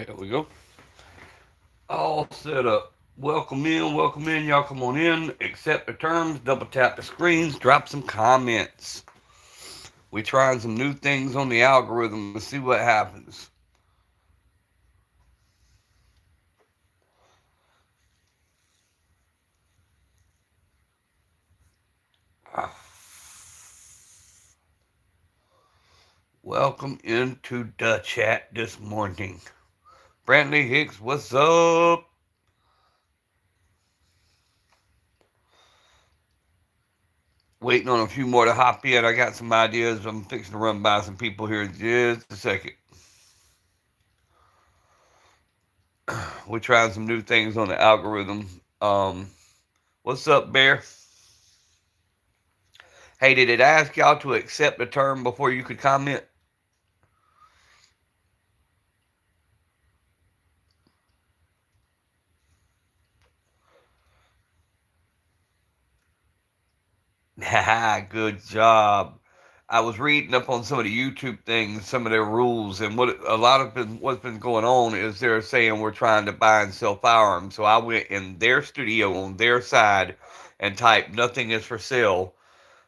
There we go. All set up. Welcome in, welcome in. Y'all come on in, accept the terms, double tap the screens, drop some comments. We trying some new things on the algorithm and see what happens. Welcome into the chat this morning. Brantley Hicks, what's up? Waiting on a few more to hop in. I got some ideas. I'm fixing to run by some people here in just a second. We're trying some new things on the algorithm. What's up, Bear? Hey, did it ask y'all to accept the term before you could comment? Good job. I was reading up on some of the YouTube things, some of their rules, and what's been going on is they're saying we're trying to buy and sell firearms. So I went in their studio on their side and typed "nothing is for sale."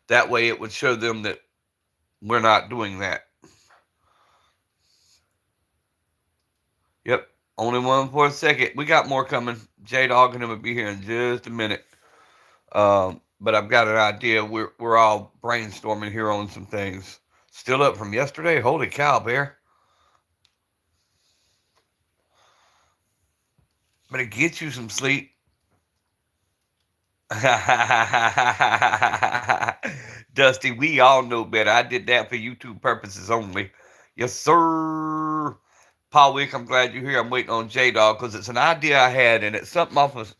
That way, it would show them that we're not doing that. Yep, only one for a second. We got more coming. J Dog and him will be here in just a minute. But I've got an idea. We're all brainstorming here on some things. Still up from yesterday? Holy cow, Bear. Better get you some sleep. Dusty, we all know better. I did that for YouTube purposes only. Yes, sir. Paul Wick, I'm glad you're here. I'm waiting on J Dog because it's an idea I had, and it's something off of.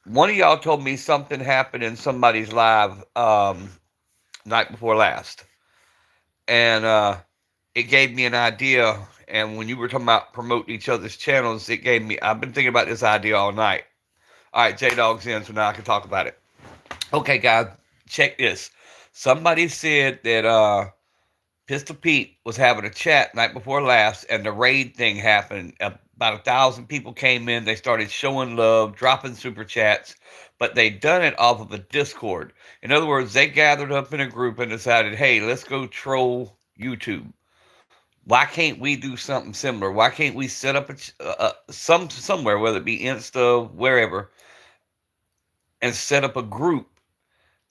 One of y'all told me something happened in somebody's live night before last, and it gave me an idea. And when you were talking about promoting each other's channels, it gave me. I've been thinking about this idea all night. All right, J Dog's in, so now I can talk about it. Okay, guys, check this. Somebody said that Pistol Pete was having a chat night before last, and the raid thing happened. About 1,000 people came in. They started showing love, dropping super chats, but they done it off of a Discord. In other words, they gathered up in a group and decided, hey, let's go troll YouTube. Why can't we do something similar? Why can't we set up somewhere, whether it be Insta, wherever, and set up a group,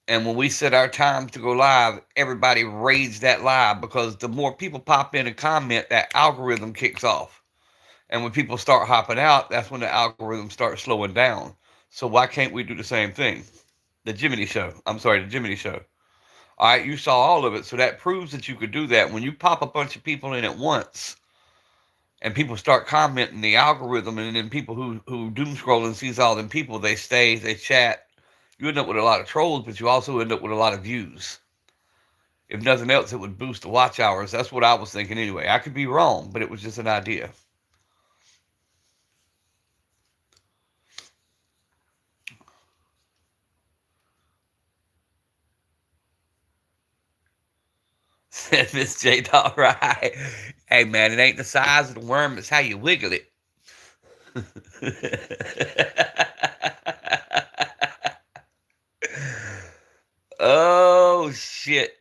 and when we set our times to go live, everybody raids that live because the more people pop in and comment, that algorithm kicks off. And when people start hopping out, that's when the algorithm starts slowing down. So why can't we do the same thing? The Jiminy Show. I'm sorry, the Jiminy Show. All right, you saw all of it, so that proves that you could do that. When you pop a bunch of people in at once, and people start commenting, the algorithm, and then people who doom scroll and sees all them people, they stay, they chat. You end up with a lot of trolls, but you also end up with a lot of views. If nothing else, it would boost the watch hours. That's what I was thinking anyway. I could be wrong, but it was just an idea. Said Miss J. All right. Hey man, it ain't the size of the worm, it's how you wiggle it. Oh shit.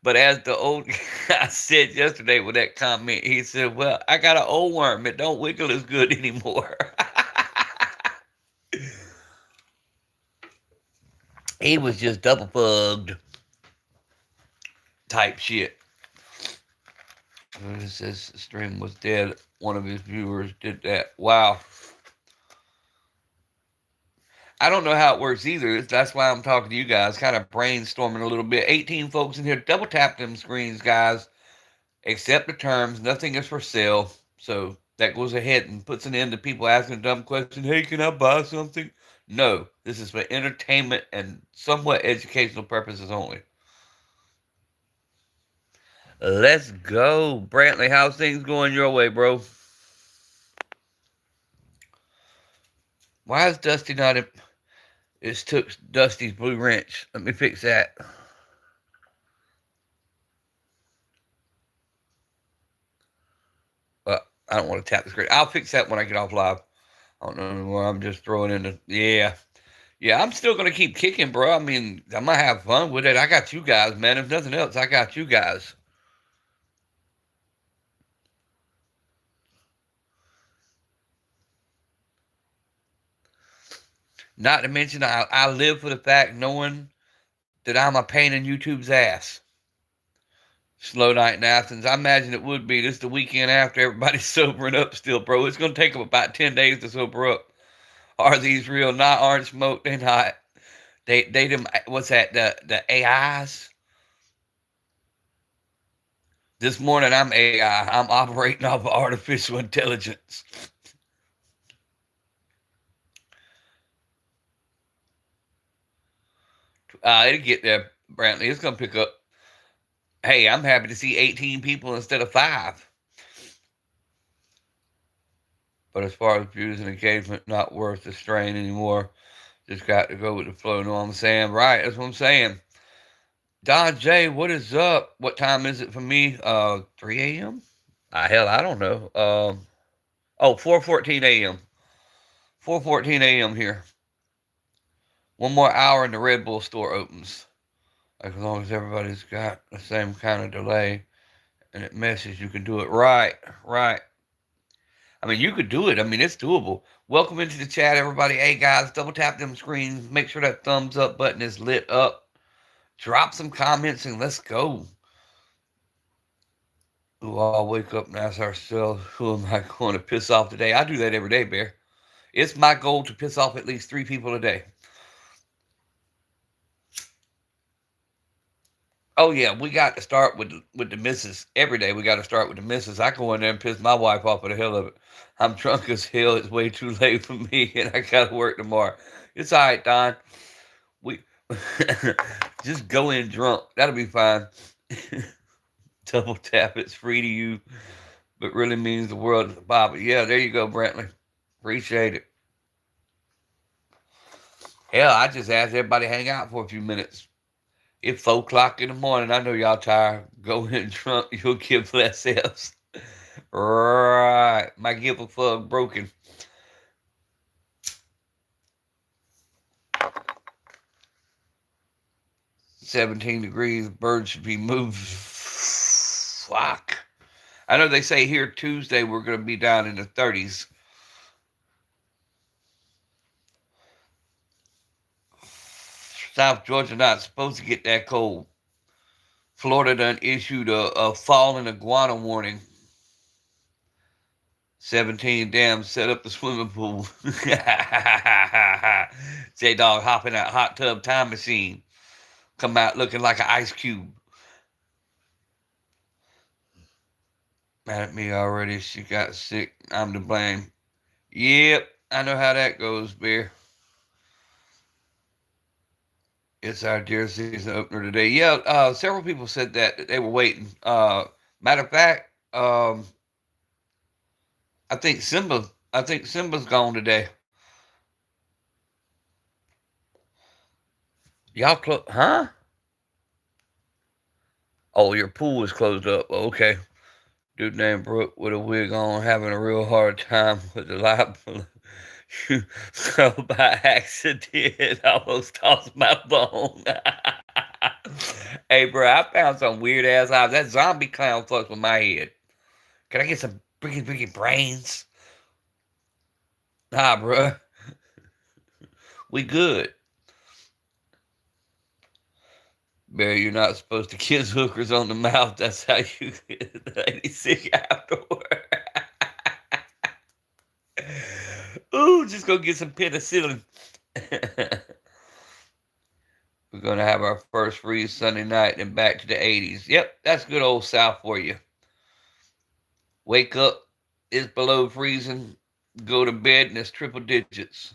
But as the old guy said yesterday with that comment, he said, well, I got an old worm. It don't wiggle as good anymore. He was just double bugged type shit. It says the stream was dead. One of his viewers did that. Wow. I don't know how it works either. That's why I'm talking to you guys, kind of brainstorming a little bit. 18 folks in here. Double tap them screens, guys. Accept the terms. Nothing is for sale. So that goes ahead and puts an end to people asking a dumb question. Hey, can I buy something? No. This is for entertainment and somewhat educational purposes only. Let's go. Brantley, how's things going your way, bro? Why is Dusty not in? It took Dusty's blue wrench. Let me fix that. I don't want to tap the screen. I'll fix that when I get off live. I don't know anymore. I'm just throwing in the yeah. Yeah, I'm still gonna keep kicking, bro. I mean, I'm gonna have fun with it. I got you guys, man. If nothing else, I got you guys. Not to mention, I live for the fact knowing that I'm a pain in YouTube's ass. Slow night in Athens. I imagine it would be. This the weekend after everybody's sobering up still, bro. It's gonna take them about 10 days to sober up. Are these real? Not orange smoke. They not. They them. What's that? The AIs. This morning I'm AI. I'm operating off of artificial intelligence. It'll get there, Brantley. It's gonna pick up. Hey, I'm happy to see 18 people instead of 5. But as far as views and engagement, not worth the strain anymore. Just got to go with the flow. Know what I'm saying? Right, that's what I'm saying. Don J, what is up? What time is it for me? 3 a.m. Hell, I don't know. 4:14 a.m. 4:14 a.m. here. One more hour and the Red Bull store opens. Like, as long as everybody's got the same kind of delay and it messes, you can do it. Right, right. I mean, you could do it. I mean, it's doable. Welcome into the chat, everybody. Hey, guys, double tap them screens. Make sure that thumbs up button is lit up. Drop some comments and let's go. We'll all wake up and ask ourselves, who am I going to piss off today? I do that every day, Bear. It's my goal to piss off at least 3 people a day. Oh yeah, we got to start with the missus every day. We got to start with the missus. I go in there and piss my wife off for the hell of it. I'm drunk as hell. It's way too late for me, and I got to work tomorrow. It's all right, Don. We just go in drunk. That'll be fine. Double tap. It's free to you, but really means the world to Bobby. Yeah, there you go, Brantley. Appreciate it. Hell, I just asked everybody to hang out for a few minutes. It's 4 o'clock in the morning. I know y'all tired. Go in drunk. You'll give less F's. Right. My give a fuck broken. $17. Birds should be moved. Fuck. I know they say here Tuesday we're going to be down in the 30s. South Georgia not supposed to get that cold. Florida done issued a fall in iguana warning. 17 damn set up the swimming pool. J-Dog hopping that hot tub time machine. Come out looking like an ice cube. Mad at me already. She got sick. I'm to blame. Yep, I know how that goes, Bear. It's our deer season opener today. Yeah, several people said that they were waiting. Matter of fact, I think Simba's gone today. Y'all huh? Oh, your pool is closed up. Okay. Dude named Brooke with a wig on having a real hard time with the light. So by accident, I almost tossed my bone. Hey, bro, I found some weird ass eyes. That zombie clown fucks with my head. Can I get some freaking brains? Nah, bro. We good. Barry, you're not supposed to kiss hookers on the mouth. That's how you get the lady sick afterward. Ooh, just go get some penicillin. We're going to have our first freeze Sunday night and back to the 80s. Yep, that's good old South for you. Wake up, it's below freezing. Go to bed and it's triple digits.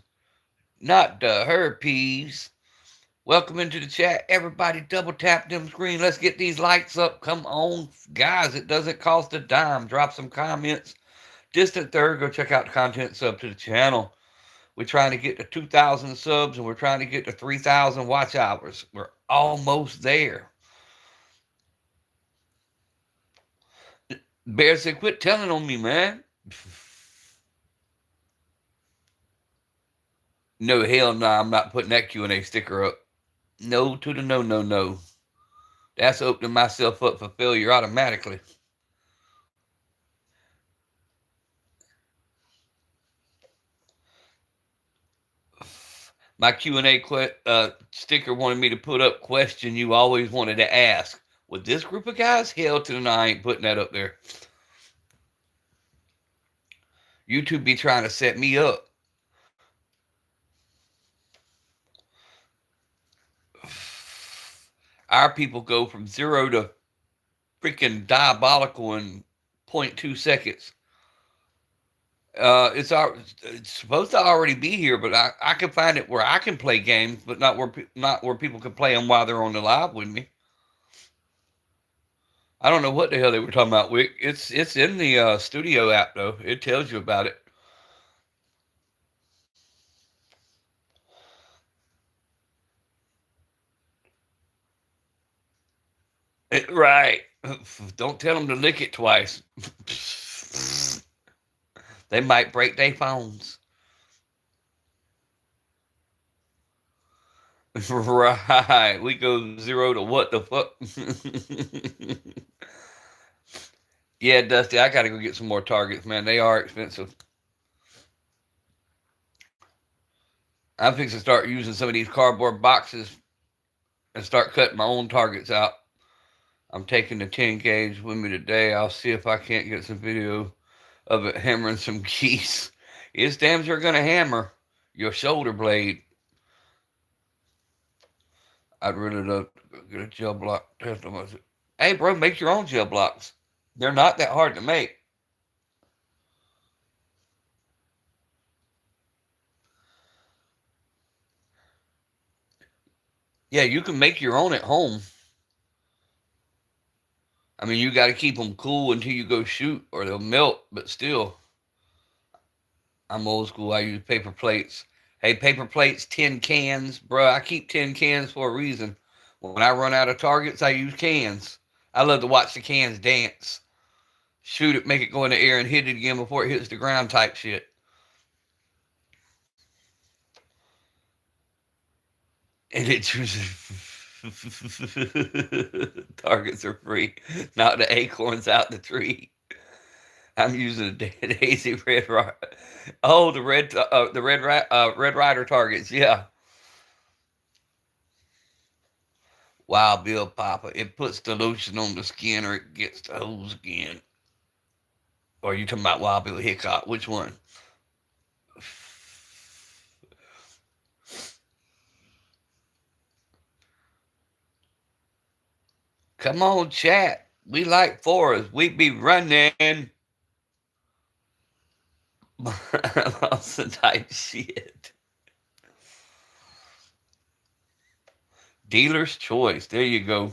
Not the herpes. Welcome into the chat. Everybody double tap them screen. Let's get these lights up. Come on, guys. It doesn't cost a dime. Drop some comments. Distant third, go check out the content sub to the channel. We're trying to get to 2,000 subs and we're trying to get to 3,000 watch hours. We're almost there. Bear said, quit telling on me, man. No, hell no, I'm not putting that Q&A sticker up. No to the no, no, no. That's opening myself up for failure automatically. My Q&A sticker wanted me to put up question you always wanted to ask. With this group of guys, hell to the no, I ain't putting that up there. YouTube be trying to set me up. Our people go from 0 to freaking diabolical in 0.2 seconds. It's supposed to already be here, but I can find it where I can play games, but not where people can play them while they're on the live with me. I don't know what the hell they were talking about, Wick. It's in the studio app though. It tells you about it. Right. Don't tell them to lick it twice. They might break their phones. Right. We go 0 to what the fuck? Yeah, Dusty, I gotta go get some more targets, man. They are expensive. I'm fixing to start using some of these cardboard boxes and start cutting my own targets out. I'm taking the 10 gauge with me today. I'll see if I can't get some video of it hammering some geese. It's damn sure gonna hammer your shoulder blade. I'd really love to get a gel block test on myself. Hey, bro, make your own gel blocks. They're not that hard to make. Yeah, you can make your own at home. I mean, you got to keep them cool until you go shoot, or they'll melt. But still, I'm old school. I use paper plates. Hey, paper plates, tin cans, bro. I keep tin cans for a reason. When I run out of targets, I use cans. I love to watch the cans dance. Shoot it, make it go in the air, and hit it again before it hits the ground type shit. And it chooses. Targets are free. Not the acorns out the tree. I'm using a Daisy Red Rider. Oh, the Red Rider targets. Yeah. Wild Bill Papa. It puts the lotion on the skin, or it gets the hose again. Or are you talking about Wild Bill Hickok? Which one? Come on, chat. We like forests. We be running. Some type shit. Dealer's choice. There you go.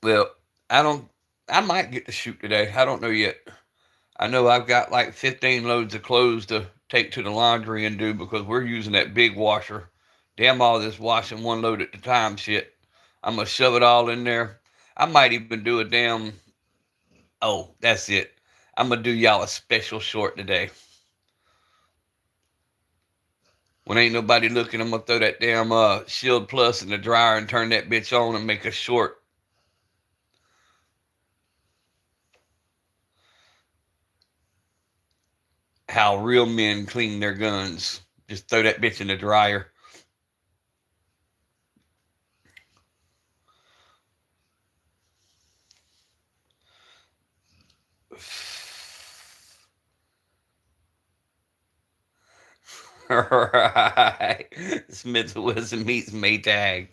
Well, I don't. I might get to shoot today. I don't know yet. I know I've got like 15 loads of clothes to take to the laundry and do because we're using that big washer. Damn all this washing one load at a time shit. I'm gonna shove it all in there. I might even do a damn. Oh, that's it. I'm gonna do y'all a special short today. When ain't nobody looking, I'm gonna throw that damn Shield Plus in the dryer and turn that bitch on and make a short. How real men clean their guns. Just throw that bitch in the dryer. Right. Smith Wesson meets Maytag.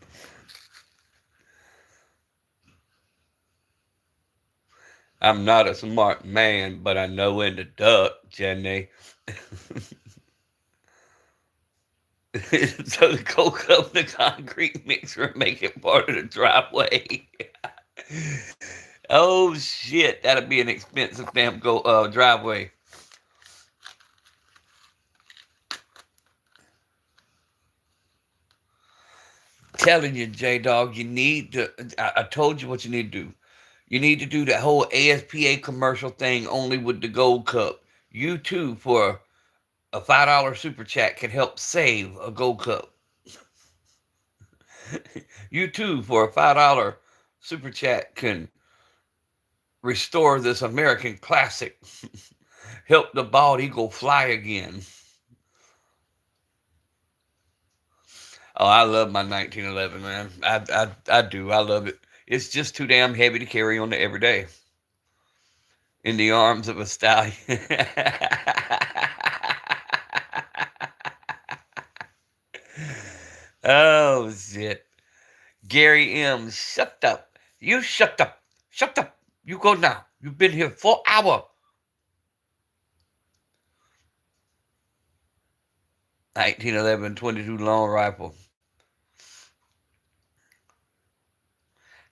I'm not a smart man, but I know when to duck, Jenny. So the coke up the concrete mixer and make it part of the driveway. Oh shit, that'd be an expensive damn driveway. Telling you, J Dog, you need to. I told you what you need to do. You need to do that whole ASPA commercial thing only with the gold cup. You too, for a $5 super chat, can help save a gold cup. You too, for a $5 super chat, can restore this American classic. Help the bald eagle fly again. Oh, I love my 1911, man. I do. I love it. It's just too damn heavy to carry on to every day. In the arms of a stallion. Oh, shit. Gary M., shut up. You shut up. Shut up. You go now. You've been here 4 hours. 1911 22 long rifle.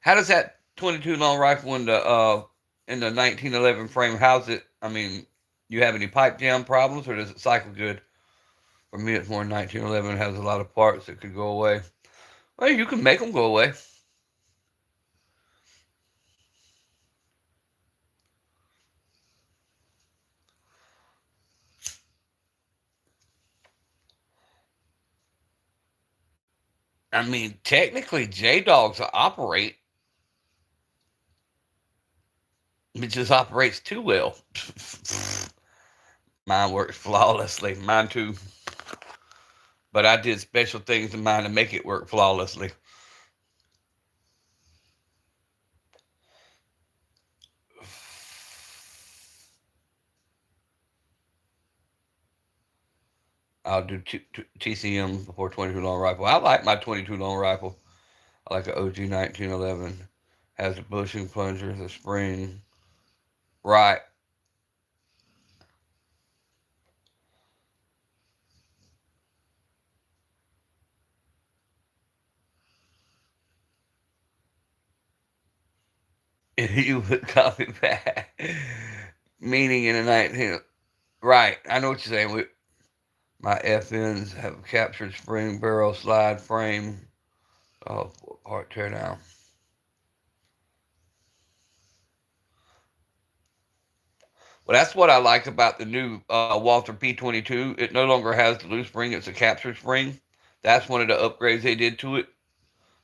How does that 22 long rifle in the 1911 frame, how's it? I mean, you have any pipe jam problems, or does it cycle good? For me, it's more 1911 has a lot of parts that could go away. Well, you can make them go away. I mean, technically, J Dogs operate. It just operates too well. Mine works flawlessly. Mine too. But I did special things in mine to make it work flawlessly. I'll do TCM before 22 long rifle. I like my 22 long rifle. I like an OG 1911. Has a bushing plunger, the spring. Right. You would copy back. Meaning in a 19. Right. I know what you're saying. My FNs have captured spring barrel slide frame. Oh, part tear down. Well, that's what I like about the new Walther P22. It no longer has the loose spring; it's a captured spring. That's one of the upgrades they did to it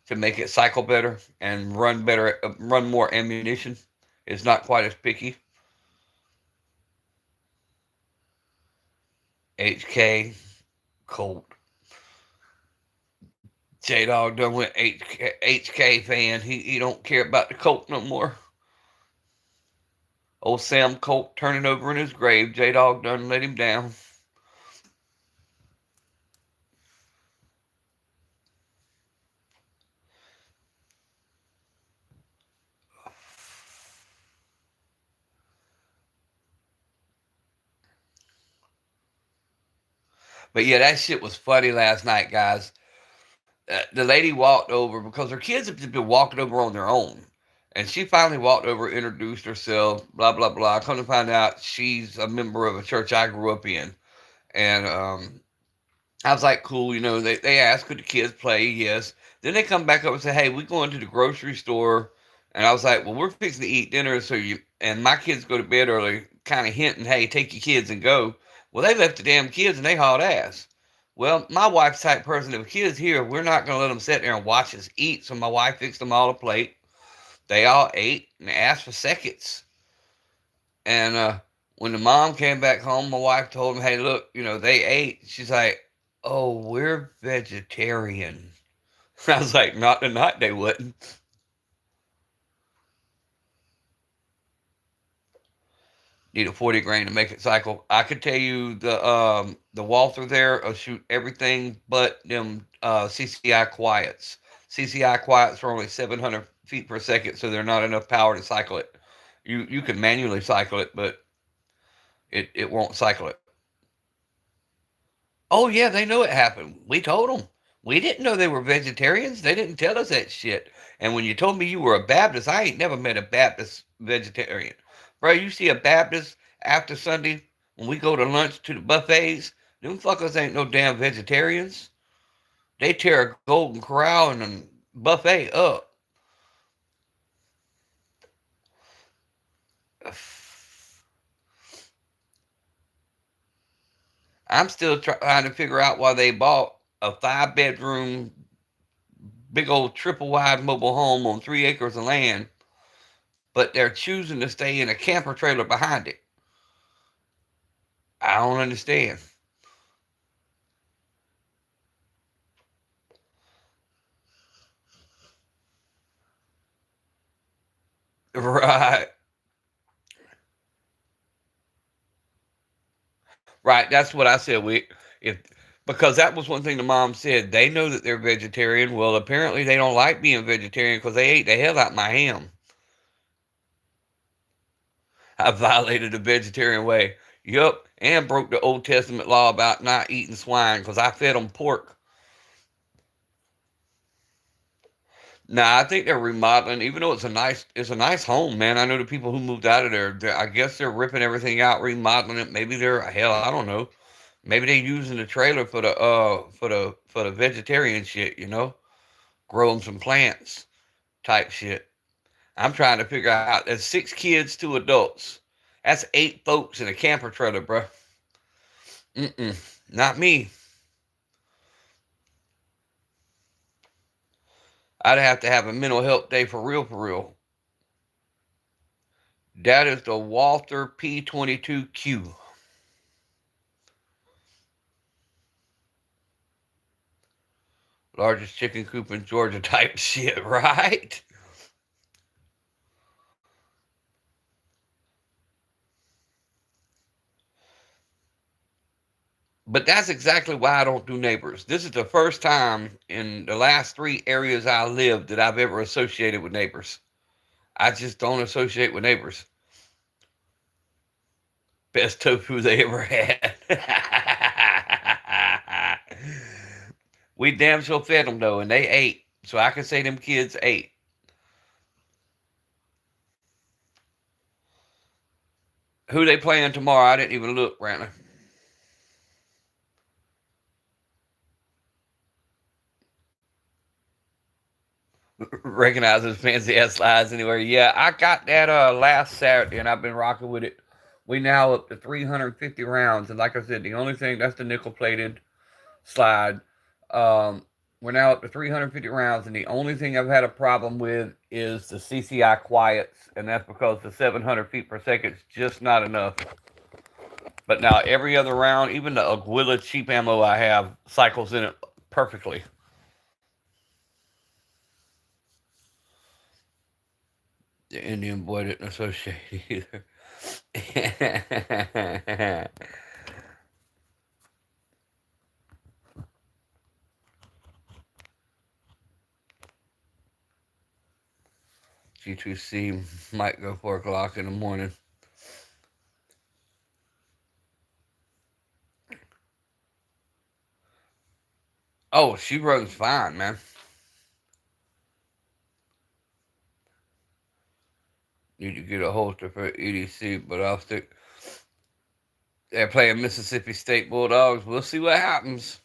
to make it cycle better and run better, run more ammunition. It's not quite as picky. HK Colt. J Dog done went HK fan. He don't care about the Colt no more. Old Sam Colt turning over in his grave. J Dog done let him down. But yeah, that shit was funny last night, guys. The lady walked over because her kids have just been walking over on their own. And she finally walked over, introduced herself, blah, blah, blah. Come to find out, she's a member of a church I grew up in. And I was like, cool, they asked, could the kids play? Yes. Then they come back up and say, hey, we're going to the grocery store. And I was like, well, we're fixing to eat dinner. And my kids go to bed early, kind of hinting, hey, take your kids and go. Well, they left the damn kids and they hauled ass. Well, my wife's type person, if a kid's here, we're not going to let them sit there and watch us eat. So my wife fixed them all a plate. They all ate and asked for seconds. And when the mom came back home, my wife told them, hey, look, they ate. She's like, oh, we're vegetarian. I was like, not tonight, they wouldn't. Need a 40 grain to make it cycle. I could tell you the Walther there will shoot everything but them CCI quiets. CCI quiets are only 700 feet per second, so they're not enough power to cycle it. You can manually cycle it, but it won't cycle it. Oh yeah, they know it happened. We told them. We didn't know they were vegetarians. They didn't tell us that shit. And when you told me you were a Baptist, I ain't never met a Baptist vegetarian. Bro, you see a Baptist after Sunday when we go to lunch to the buffets, them fuckers ain't no damn vegetarians. They tear a Golden Corral and a buffet up. I'm still trying to figure out why they bought a 5 bedroom, big old triple wide mobile home on 3 acres of land, but they're choosing to stay in a camper trailer behind it. I don't understand. Right. Right. That's what I said. If because that was one thing the mom said. They know that they're vegetarian. Well, apparently they don't like being vegetarian because they ate the hell out of my ham. I violated the vegetarian way. Yup, and broke the Old Testament law about not eating swine because I fed them pork. Nah, I think they're remodeling. Even though it's a nice home, man. I know the people who moved out of there. I guess they're ripping everything out, remodeling it. Maybe they're hell. I don't know. Maybe they're using the trailer for the vegetarian shit. Growing some plants type shit. I'm trying to figure out. There's 6 kids, 2 adults. That's 8 folks in a camper trailer, bro. Mm-mm, not me. I'd have to have a mental health day for real, for real. That is the Walther P22Q. Largest chicken coop in Georgia type shit, right? But that's exactly why I don't do neighbors. This is the first time in the last 3 areas I lived that I've ever associated with neighbors. I just don't associate with neighbors. Best tofu they ever had. We damn sure fed them though, and they ate. So I can say them kids ate. Who they playing tomorrow? I didn't even look, Brantley. Recognizes fancy ass slides anywhere. Yeah, I got that last Saturday and I've been rocking with it. We now up to 350 rounds, and like I said, the only thing that's the nickel plated slide. Um, we're now up to 350 rounds, and the only thing I've had a problem with is the CCI quiets, and that's because the 700 feet per second is just not enough. But now every other round, even the Aguila cheap ammo I have, cycles in it perfectly. The Indian boy didn't associate either. G2C might go 4 o'clock in the morning. Oh, she runs fine, man. Need to get a holster for EDC, but I'll stick. They're playing Mississippi State Bulldogs. We'll see what happens.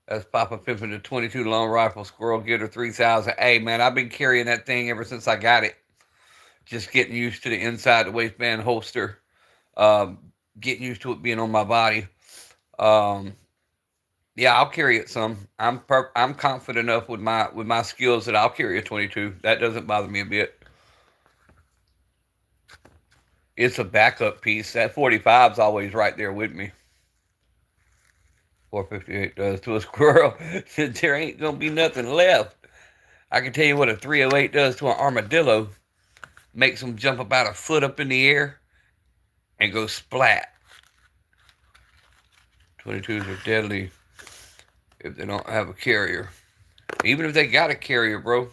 That's Papa Pimpin' the 22 long rifle squirrel getter 3000. Hey, man, I've been carrying that thing ever since I got it. Just getting used to the inside the waistband holster. Um, Getting used to it being on my body. Um, yeah, I'll carry it some. I'm confident enough with my skills that I'll carry a 22. That doesn't bother me a bit. It's a backup piece. That 45's always right there with me. 458 does to a squirrel. There ain't gonna be nothing left. I can tell you what a 308 does to an armadillo. Makes them jump about a foot up in the air and go splat. 22s are deadly if they don't have a carrier. Even if they got a carrier, bro.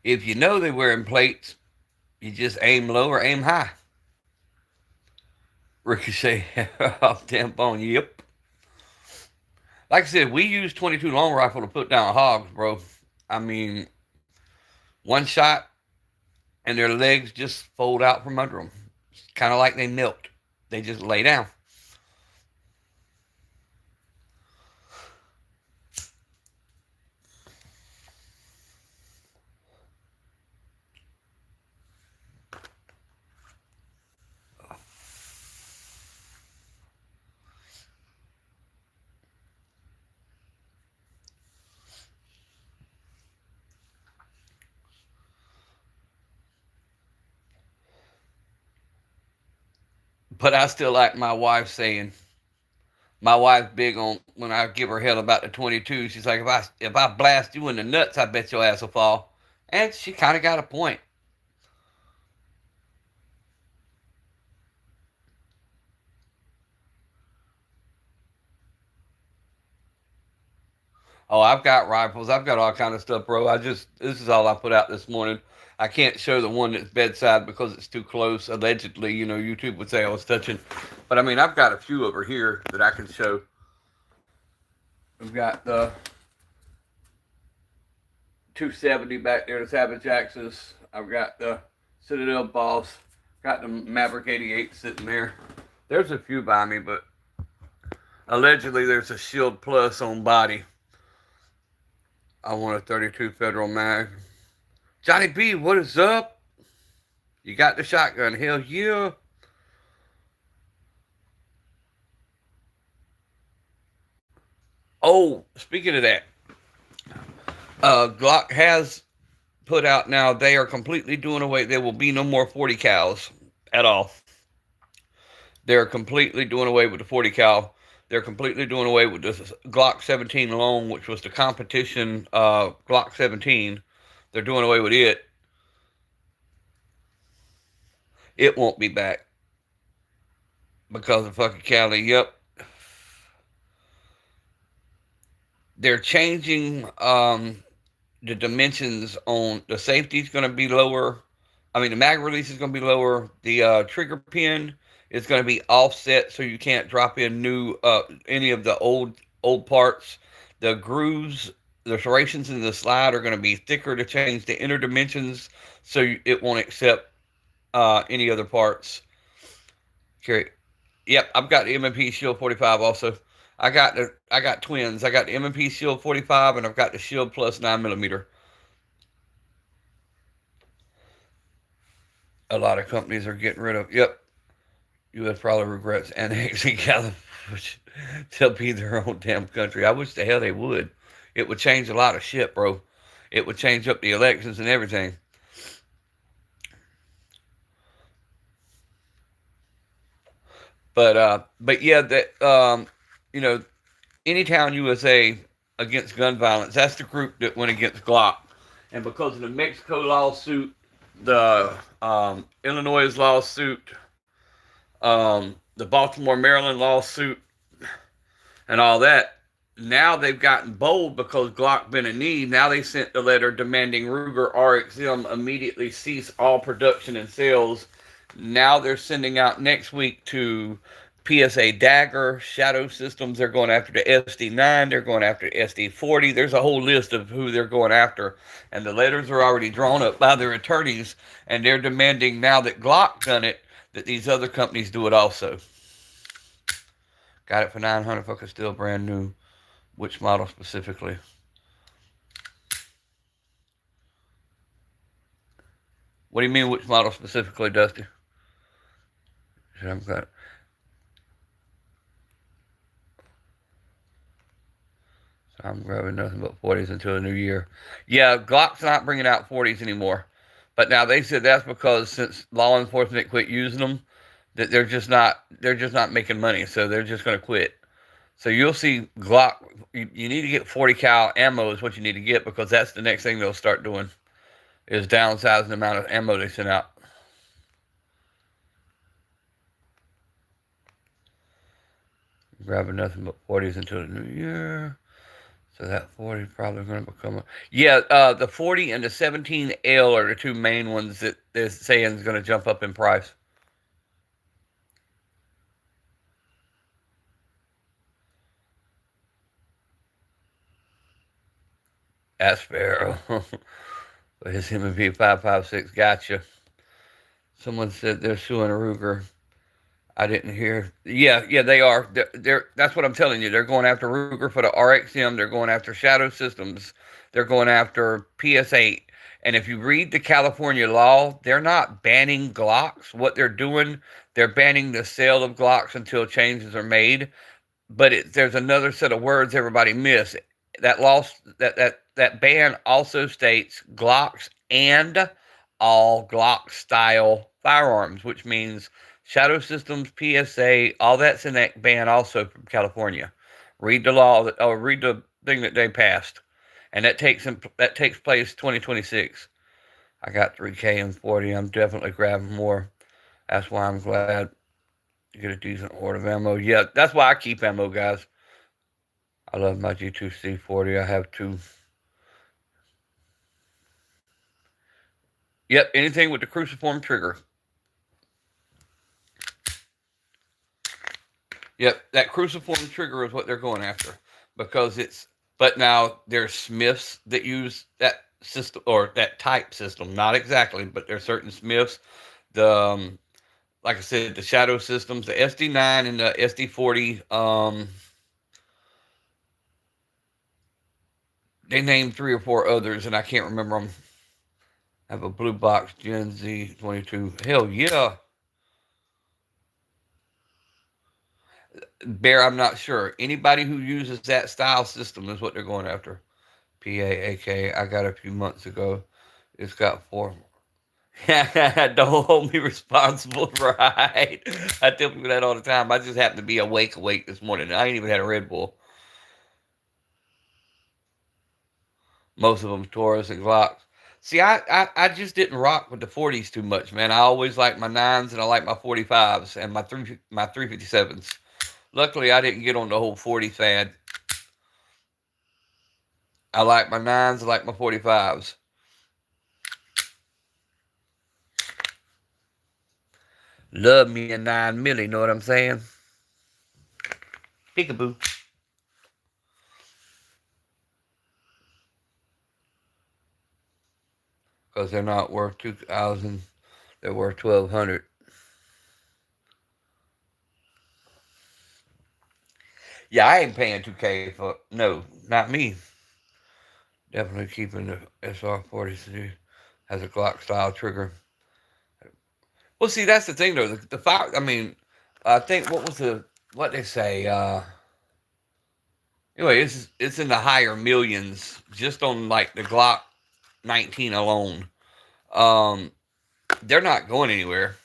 If you know they're wearing plates, you just aim low or aim high. Ricochet off tampon. Yep. Like I said, we use 22 long rifle to put down hogs, bro. I mean, one shot and their legs just fold out from under them. It's kind of like they milked. They just lay down. But I still like my wife saying, my wife's big on when I give her hell about the 22. She's like, if I blast you in the nuts, I bet your ass will fall. And she kind of got a point. Oh, I've got rifles. I've got all kind of stuff, bro. This is all I put out this morning. I can't show the one that's bedside because it's too close. Allegedly, YouTube would say I was touching. But I mean, I've got a few over here that I can show. We've got the 270 back there, the Savage Axis. I've got the Citadel Boss. Got the Maverick 88 sitting there. There's a few by me, but allegedly there's a Shield Plus on body. I want a 32 Federal mag. Johnny B, what is up? You got the shotgun? Hell yeah. Oh, speaking of that, Glock has put out now, they are completely doing away. There will be no more 40 cals at all. They're completely doing away with the 40 cal. They're completely doing away with this Glock 17 long, which was the competition Glock 17. They're doing away with it. It won't be back because of fucking Cali. Yep. They're changing the dimensions on the safety is going to be lower. I mean, the mag release is going to be lower. The trigger pin is going to be offset so you can't drop in new any of the old parts. The grooves, the serrations in the slide are going to be thicker to change the inner dimensions so it won't accept any other parts. Okay. Yep, I've got the M&P Shield 45 also. I got twins. I got the M&P Shield 45 and I've got the Shield Plus 9mm. A lot of companies are getting rid of. Yep. U.S. probably regrets annexing California. They'll be their own damn country. I wish the hell they would. It would change a lot of shit, bro. It would change up the elections and everything. But yeah, that Anytown USA against gun violence. That's the group that went against Glock, and because of the Mexico lawsuit, the Illinois lawsuit, the Baltimore, Maryland lawsuit, and all that. Now they've gotten bold because Glock been in need. Now they sent the letter demanding Ruger RXM immediately cease all production and sales. Now they're sending out next week to PSA Dagger, Shadow Systems. They're going after the SD9. They're going after the SD40. There's a whole list of who they're going after. And the letters are already drawn up by their attorneys. And they're demanding now that Glock done it, that these other companies do it also. Got it for $900. Fucking still brand new. Which model specifically? What do you mean, which model specifically, Dusty? I'm glad. So I'm grabbing nothing but 40s until the new year. Yeah, Glock's not bringing out 40s anymore. But now they said that's because since law enforcement quit using them, that they're just not making money, so they're just going to quit. So you'll see Glock. You need to get 40 cal ammo is what you need to get because that's the next thing they'll start doing is downsizing the amount of ammo they send out. Grabbing nothing but 40s until the new year. So that 40 is probably going to become the 40 and the 17L are the two main ones that they're saying is going to jump up in price. Aspero. His M&P 556. Gotcha. Someone said they're suing Ruger. I didn't hear. Yeah, they are. That's what I'm telling you. They're going after Ruger for the RXM. They're going after Shadow Systems. They're going after PS8. And if you read the California law, they're not banning Glocks. What they're doing, they're banning the sale of Glocks until changes are made. But there's another set of words everybody missed. That ban also states Glocks and all Glock style firearms, which means Shadow Systems, PSA, all that's in that ban also from California. Read the law, or read the thing that they passed, and that takes place 2026. I got 3K and 40. I'm definitely grabbing more. That's why I'm glad to get a decent hoard of ammo. Yeah, that's why I keep ammo, guys. I love my G2C40. I have two. Yep, anything with the cruciform trigger. Yep, that cruciform trigger is what they're going after because it's. But now there's Smiths that use that system or that type system. Not exactly, but there's certain Smiths. The like I said, the Shadow Systems, the SD9 and the SD40. They named 3 or 4 others, and I can't remember them. I have a blue box Gen Z 22. Hell yeah. Bear, I'm not sure. Anybody who uses that style system is what they're going after. PAAK, I got a few months ago. It's got 4. Don't hold me responsible, right? I tell people that all the time. I just happen to be awake this morning. I ain't even had a Red Bull. Most of them Taurus and Glocks. See, I just didn't rock with the 40s too much, man. I always like my 9s and I like my 45s and my 357s. Luckily, I didn't get on the whole 40 fad. I like my 9s, I like my 45s. Love me a 9 milli, know what I'm saying? Peekaboo. Because they're not worth 2,000, they're worth 1,200. Yeah, I ain't paying 2K for, no, not me. Definitely keeping the SR40 has a Glock style trigger. Well, see, that's the thing though. The fire. I mean, I think what they say. Anyway, it's in the higher millions just on like the Glock 19 alone. Um, they're not going anywhere.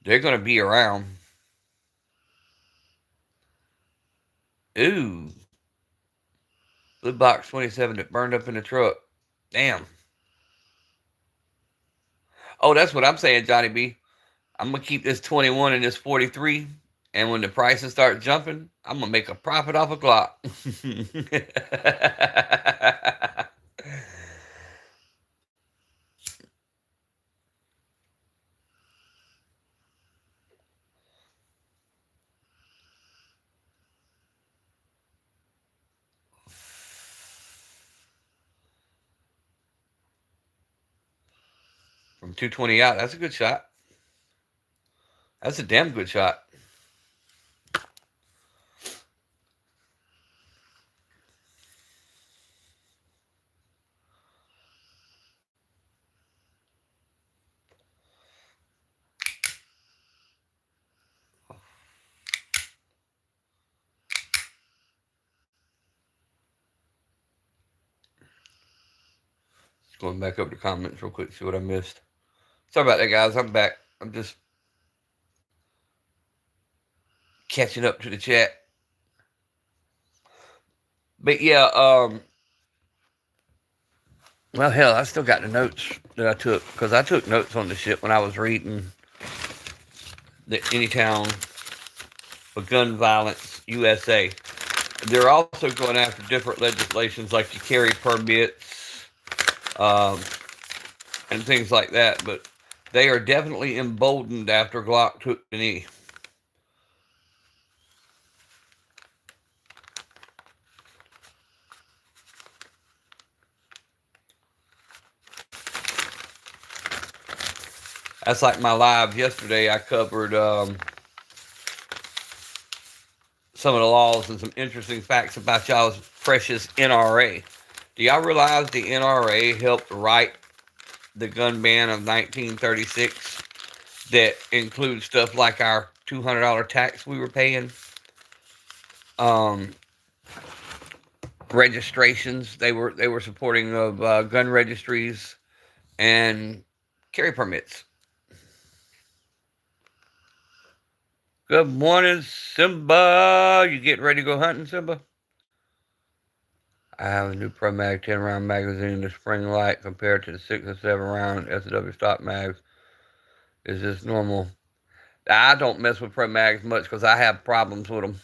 They're going to be around. Ooh, blue box 27 that burned up in the truck. Damn. Oh, that's what I'm saying, Johnny B. I'm gonna keep this 21 and this 43, and when the prices start jumping, I'm gonna make a profit off a Glock. From 220 out, that's a good shot. That's a damn good shot. Just going back over the comments real quick, see what I missed. Sorry about that, guys. I'm back. I'm just catching up to the chat. But yeah, well, hell, I still got the notes that I took because I took notes on the shit when I was reading the Anytown for Gun Violence USA. They're also going after different legislations like the carry permits um, and things like that. But they are definitely emboldened after Glock took the knee. That's like my live yesterday. I covered some of the laws and some interesting facts about y'all's precious NRA. Do y'all realize the NRA helped write the gun ban of 1936 that includes stuff like our $200 tax we were paying? Um, Registrations they were supporting of gun registries and carry permits. Good morning, Simba. You getting ready to go hunting, Simba? I have a new Pro Mag 10 round magazine. The spring light compared to the 6 or 7 round SW stock mags is just normal. I don't mess with Pro Mags much because I have problems with them.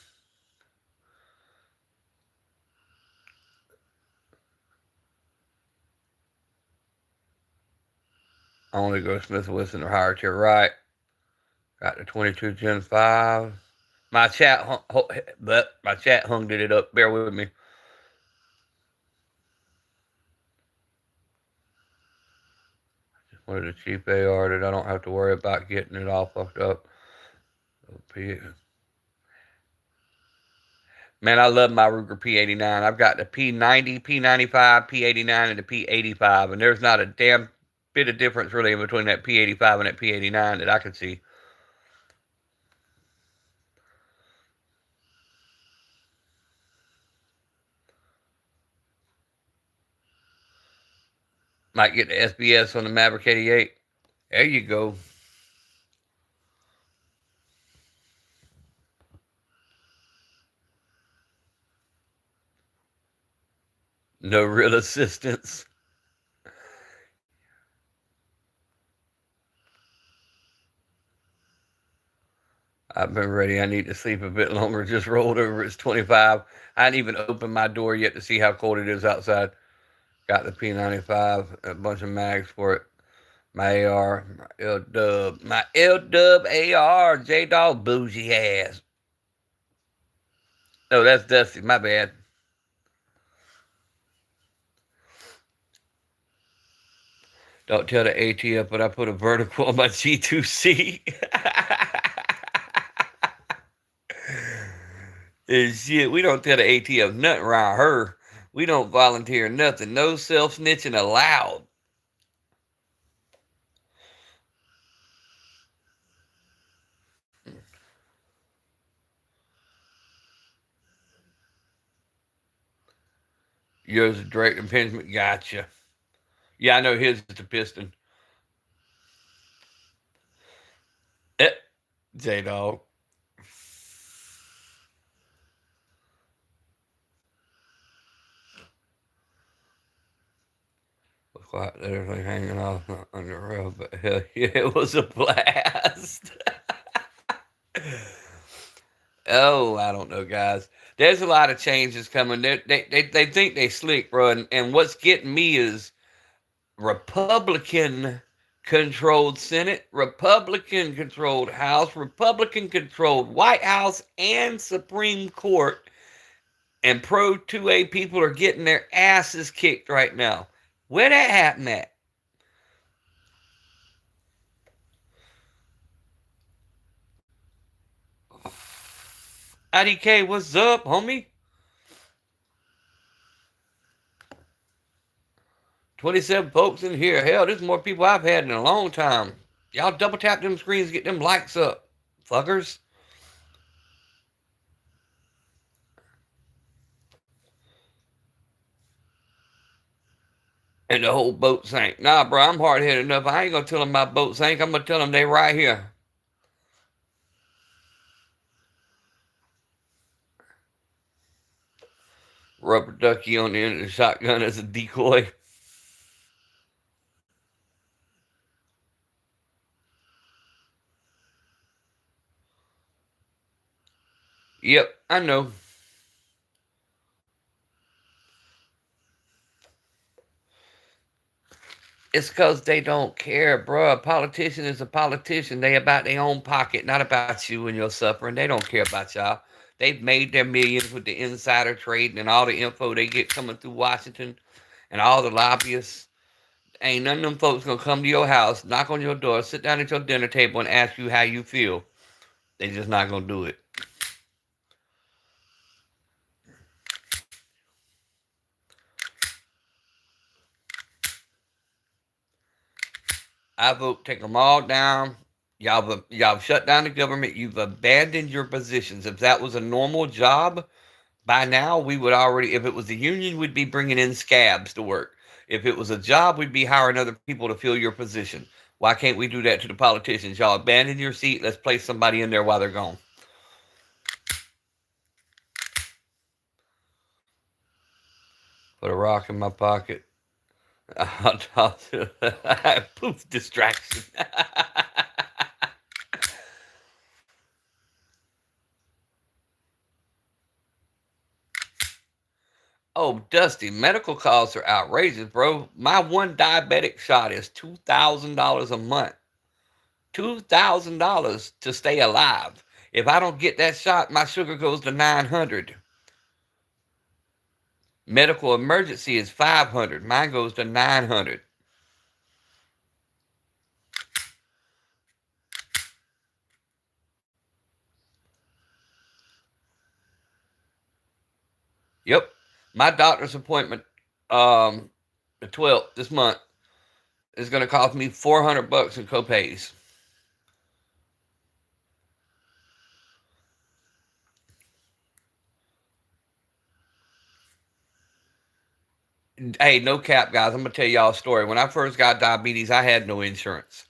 I only go Smith & Wesson or higher tier, right? Got the 22 Gen 5. My chat hung it up. Bear with me. Just wanted a cheap AR that I don't have to worry about getting it all fucked up. Man, I love my Ruger P89. I've got the P90, P95, P89, and the P85, and there's not a damn bit of difference really in between that P85 and that P89 that I can see. Might get the SBS on the Maverick 88. There you go. No real assistance. I've been ready. I need to sleep a bit longer. Just rolled over. It's 25. I hadn't even opened my door yet to see how cold it is outside. Got the P95, a bunch of mags for it. My AR, my L-Dub AR, J-Dog bougie ass. Oh, that's Dusty, my bad. Don't tell the ATF, but I put a vertical on my G2C. And shit, we don't tell the ATF nothing around her. We don't volunteer nothing. No self-snitching allowed. Yours is direct impingement. Gotcha. Yeah, I know his is the piston. J-Dog. Looks like everything hanging off under the rail, but hell yeah, it was a blast. Oh, I don't know, guys. There's a lot of changes coming. They think they slick, bro. And what's getting me is Republican controlled Senate, Republican controlled House, Republican controlled White House, and Supreme Court. And pro 2A people are getting their asses kicked right now. Where that happen at? IDK, what's up, homie? 27 folks in here. Hell, there's more people I've had in a long time. Y'all double tap them screens, get them likes up, fuckers. And the whole boat sank. Nah, bro, I'm hard headed enough. I ain't gonna tell them my boat sank. I'm gonna tell them they right here. Rubber ducky on the end of the shotgun as a decoy. Yep, I know. It's because they don't care, bro. A politician is a politician. They about their own pocket, not about you and your suffering. They don't care about y'all. They've made their millions with the insider trading and all the info they get coming through Washington and all the lobbyists. Ain't none of them folks gonna come to your house, knock on your door, sit down at your dinner table, and ask you how you feel. They just not gonna do it. I vote take them all down. Y'all shut down the government. You've abandoned your positions. If that was a normal job, by now we would already. If it was a union, we'd be bringing in scabs to work. If it was a job, we'd be hiring other people to fill your position. Why can't we do that to the politicians? Y'all abandon your seat. Let's place somebody in there while they're gone. Put a rock in my pocket. I'll toss it. Poof, distraction. Oh, Dusty, medical costs are outrageous, bro. My one diabetic shot is $2,000 a month. $2,000 to stay alive. If I don't get that shot, my sugar goes to 900. Medical emergency is 500. Mine goes to 900. Yep. My doctor's appointment, the 12th this month, is going to cost me $400 in copays. Hey, no cap, guys. I'm going to tell y'all a story. When I first got diabetes, I had no insurance.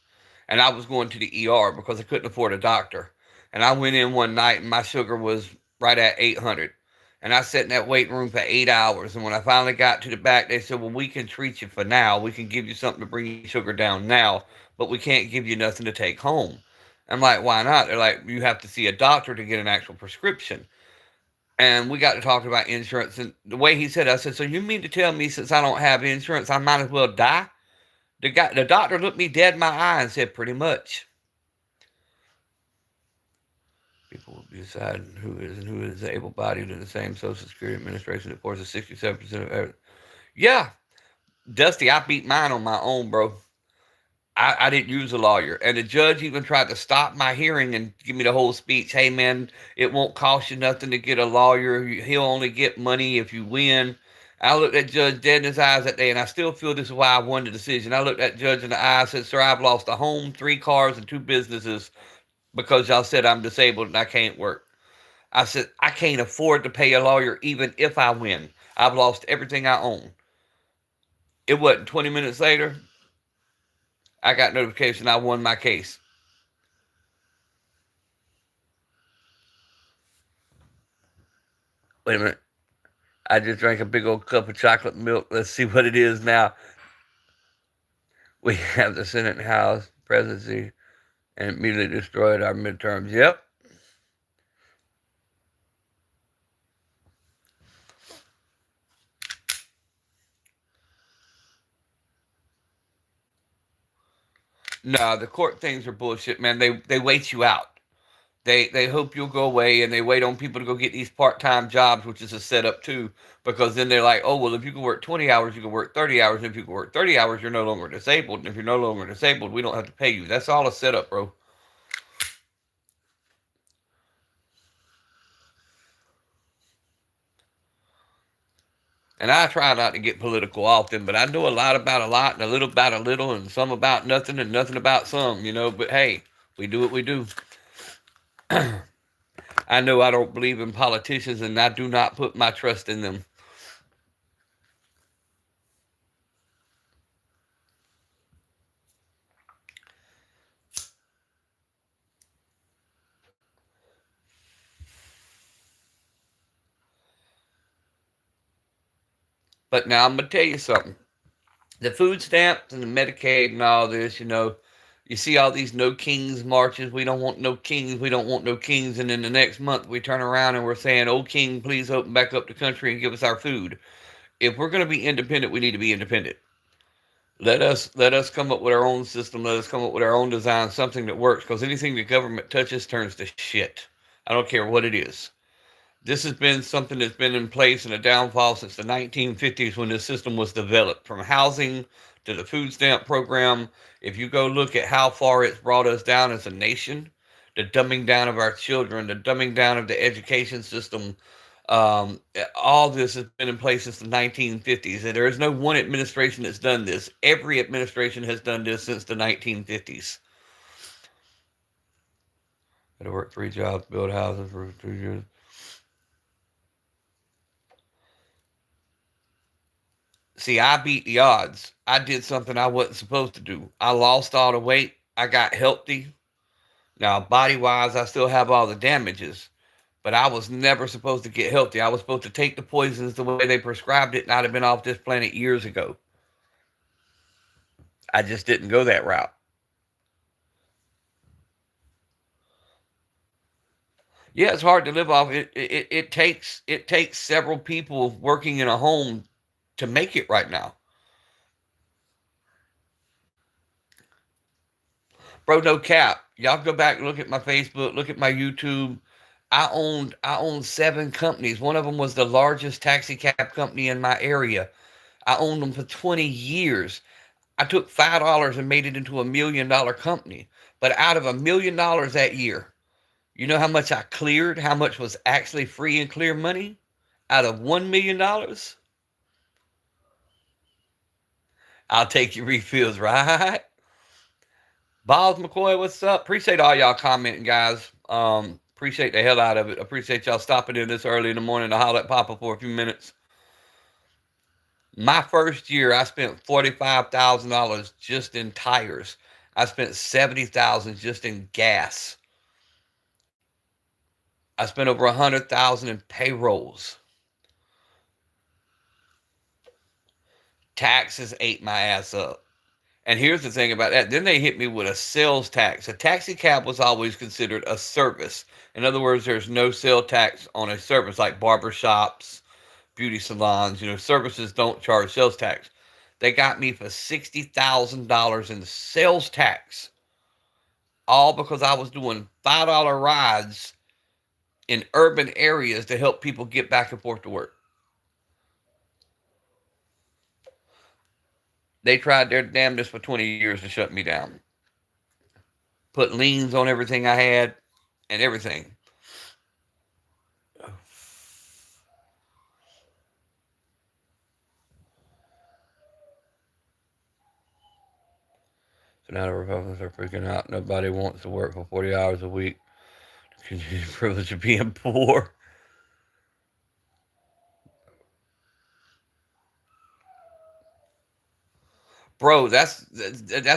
And I was going to the ER because I couldn't afford a doctor. And I went in one night and my sugar was right at 800. And I sat in that waiting room for 8 hours. And when I finally got to the back, they said, well, we can treat you for now. We can give you something to bring your sugar down now, but we can't give you nothing to take home. I'm like, why not? They're like, you have to see a doctor to get an actual prescription. And we got to talking about insurance. And the way he said it, I said, so you mean to tell me since I don't have insurance, I might as well die? The doctor looked me dead in my eye and said, pretty much. People will be deciding who is and who is able-bodied in the same Social Security Administration that forces 67% of everything. Yeah, Dusty, I beat mine on my own, bro. I didn't use a lawyer. And the judge even tried to stop my hearing and give me the whole speech. Hey, man, it won't cost you nothing to get a lawyer. He'll only get money if you win. I looked at Judge dead in his eyes that day, and I still feel this is why I won the decision. I looked at Judge in the eye and said, sir, I've lost a home, 3 cars, and 2 businesses because y'all said I'm disabled and I can't work. I said, I can't afford to pay a lawyer even if I win. I've lost everything I own. It wasn't 20 minutes later, I got notification I won my case. Wait a minute. I just drank a big old cup of chocolate milk. Let's see what it is now. We have the Senate and House presidency and immediately destroyed our midterms. Yep. No, the court things are bullshit, man. They wait you out. They hope you'll go away and they wait on people to go get these part-time jobs, which is a setup too, because then they're like, oh, well, if you can work 20 hours, you can work 30 hours. And if you can work 30 hours, you're no longer disabled. And if you're no longer disabled, we don't have to pay you. That's all a setup, bro. And I try not to get political often, but I know a lot about a lot and a little about a little and some about nothing and nothing about some, but hey, we do what we do. I know I don't believe in politicians and I do not put my trust in them. But now I'm going to tell you something. The food stamps and the Medicaid and all this, you see all these no kings marches. We don't want no kings. We don't want no kings. And then the next month we turn around and we're saying, oh, king, please open back up the country and give us our food. If we're going to be independent, we need to be independent. Let us come up with our own system. Let us come up with our own design, something that works. Because anything the government touches turns to shit. I don't care what it is. This has been something that's been in place and a downfall since the 1950s when this system was developed. From housing to the food stamp program, if you go look at how far it's brought us down as a nation, the dumbing down of our children, the dumbing down of the education system, all this has been in place since the 1950s. And there is no one administration that's done this. Every administration has done this since the 1950s. Had to work 3 jobs, build houses for 2 years. See, I beat the odds. I did something I wasn't supposed to do. I lost all the weight. I got healthy. Now, body wise, I still have all the damages, But I was never supposed to get healthy. I was supposed to take the poisons the way they prescribed it, and I'd have been off this planet years ago. I just didn't go that route. Yeah, it's hard to live off. It takes several people working in a home to make it right now. Bro, no cap. Y'all go back and look at my Facebook, look at my YouTube. I owned 7 companies. One of them was the largest taxi cab company in my area. I owned them for 20 years. I took $5 and made it into $1 million company. But out of $1 million that year, you know how much I cleared? How much was actually free and clear money? Out of $1 million? I'll take your refills, right? Boz McCoy, what's up? Appreciate all y'all commenting, guys. Appreciate the hell out of it. Appreciate y'all stopping in this early in the morning to holler at Papa for a few minutes. My first year, I spent $45,000 just in tires. I spent $70,000 just in gas. I spent over $100,000 in payrolls. Taxes ate my ass up. And here's the thing about that. Then they hit me with a sales tax. A taxi cab was always considered a service. In other words, there's no sales tax on a service like barbershops, beauty salons. Services don't charge sales tax. They got me for $60,000 in sales tax. All because I was doing $5 rides in urban areas to help people get back and forth to work. They tried their damnedest for 20 years to shut me down. Put liens on everything I had and everything. So now the Republicans are freaking out. Nobody wants to work for 40 hours a week to continue the privilege of being poor. Bro, that's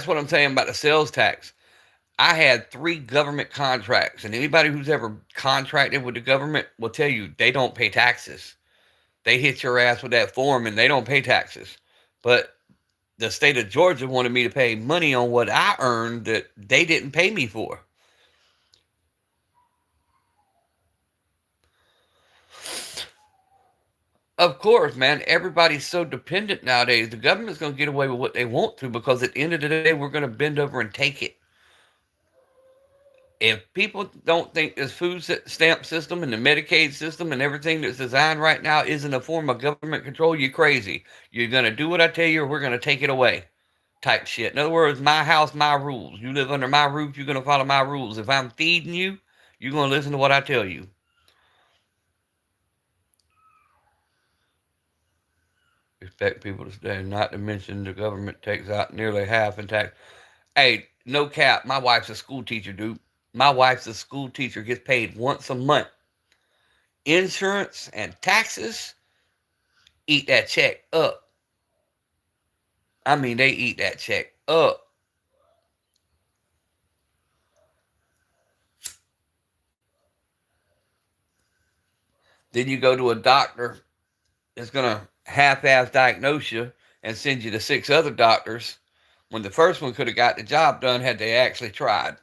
what I'm saying about the sales tax. I had 3 government contracts, and anybody who's ever contracted with the government will tell you they don't pay taxes. They hit your ass with that form and they don't pay taxes. But the state of Georgia wanted me to pay money on what I earned that they didn't pay me for. Of course, man, everybody's so dependent nowadays. The government's going to get away with what they want to because at the end of the day, we're going to bend over and take it. If people don't think this food stamp system and the Medicaid system and everything that's designed right now isn't a form of government control, you're crazy. You're going to do what I tell you or we're going to take it away type shit. In other words, my house, my rules. You live under my roof, you're going to follow my rules. If I'm feeding you, you're going to listen to what I tell you. Expect people to stay, not to mention the government takes out nearly half in tax. Hey, no cap, my wife's a school teacher, dude. My wife's a school teacher, gets paid once a month. Insurance and taxes eat that check up. I mean, they eat that check up. Then you go to a doctor that's going to half-ass diagnose you and send you to 6 other doctors when the first one could have got the job done had they actually tried.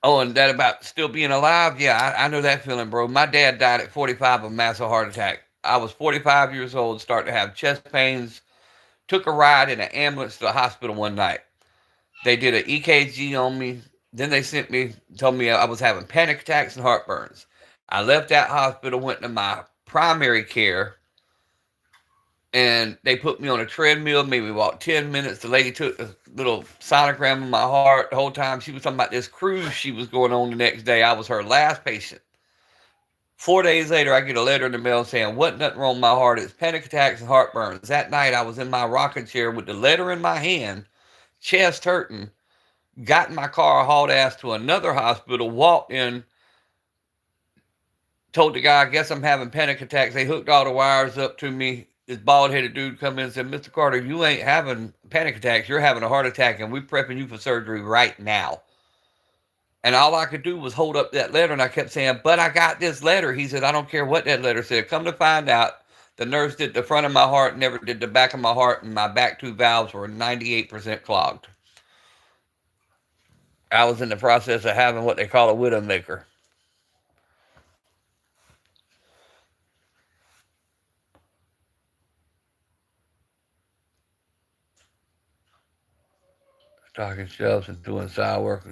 Oh, and that about still being alive? Yeah, I know that feeling, bro. My dad died at 45 of a massive heart attack. I was 45 years old, started to have chest pains, took a ride in an ambulance to the hospital one night. They did an EKG on me. Then they told me I was having panic attacks and heartburns. I left that hospital, went to my primary care, and they put me on a treadmill, made me walk 10 minutes. The lady took a little sonogram of my heart. The whole time she was talking about this cruise she was going on the next day. I was her last patient. 4 days later, I get a letter in the mail saying, "What? Nothing wrong with my heart. It's panic attacks and heartburns." That night, I was in my rocking chair with the letter in my hand, chest hurting, got in my car, hauled ass to another hospital, walked in, told the guy, "I guess I'm having panic attacks." They hooked all the wires up to me. this bald headed dude come in and said, Mr. Carter, you ain't having panic attacks. You're having a heart attack, and we're prepping you for surgery right now. And all I could do was hold up that letter, and I kept saying, but I got this letter. He said, I don't care what that letter said. Come to find out, the nurse did the front of my heart, never did the back of my heart, and my back two valves were 98% clogged. I was in the process of having what they call a widowmaker. Stocking shelves and doing side work.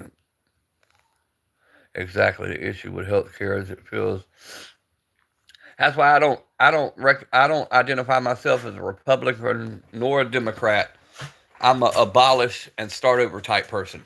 Exactly the issue with healthcare as it feels. That's why I don't identify myself as a Republican nor a Democrat. I'm a abolish and start over type person.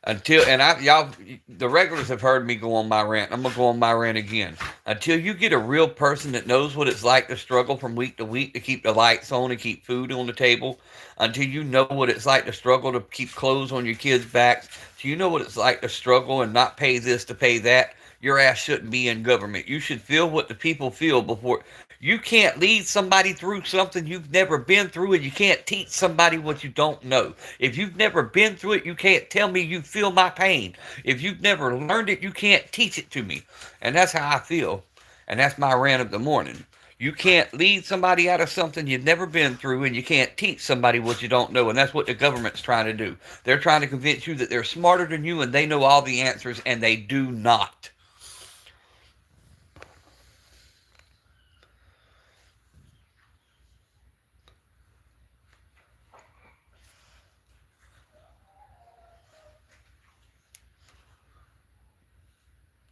Until and I y'all the regulars have heard me go on my rant. I'm gonna go on my rant again. Until you get a real person that knows what it's like to struggle from week to week to keep the lights on and keep food on the table, until you know what it's like to struggle to keep clothes on your kids' backs, so you know what it's like to struggle and not pay this to pay that, your ass shouldn't be in government. You should feel what the people feel before. You can't lead somebody through something you've never been through, and you can't teach somebody what you don't know. If you've never been through it, you can't tell me you feel my pain. If you've never learned it, you can't teach it to me. And that's how I feel. And that's my rant of the morning. You can't lead somebody out of something you've never been through, and you can't teach somebody what you don't know. And that's what the government's trying to do. They're trying to convince you that they're smarter than you and they know all the answers, and they do not.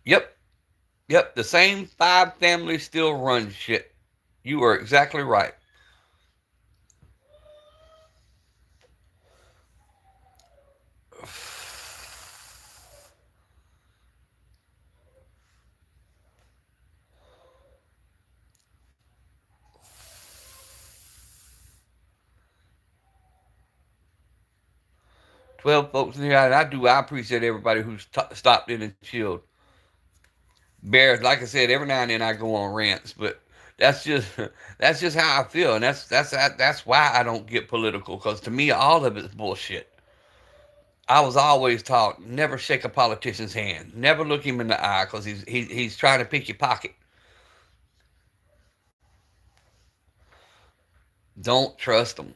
Yep. Yep. The same five families still run shit. You are exactly right. 12 folks in here, and I appreciate everybody who's stopped in and chilled. Bears, like I said, every now and then I go on rants, but that's just that's just how I feel, and that's why I don't get political, because to me all of it's bullshit. I was always taught never shake a politician's hand, never look him in the eye, because he's trying to pick your pocket. Don't trust them.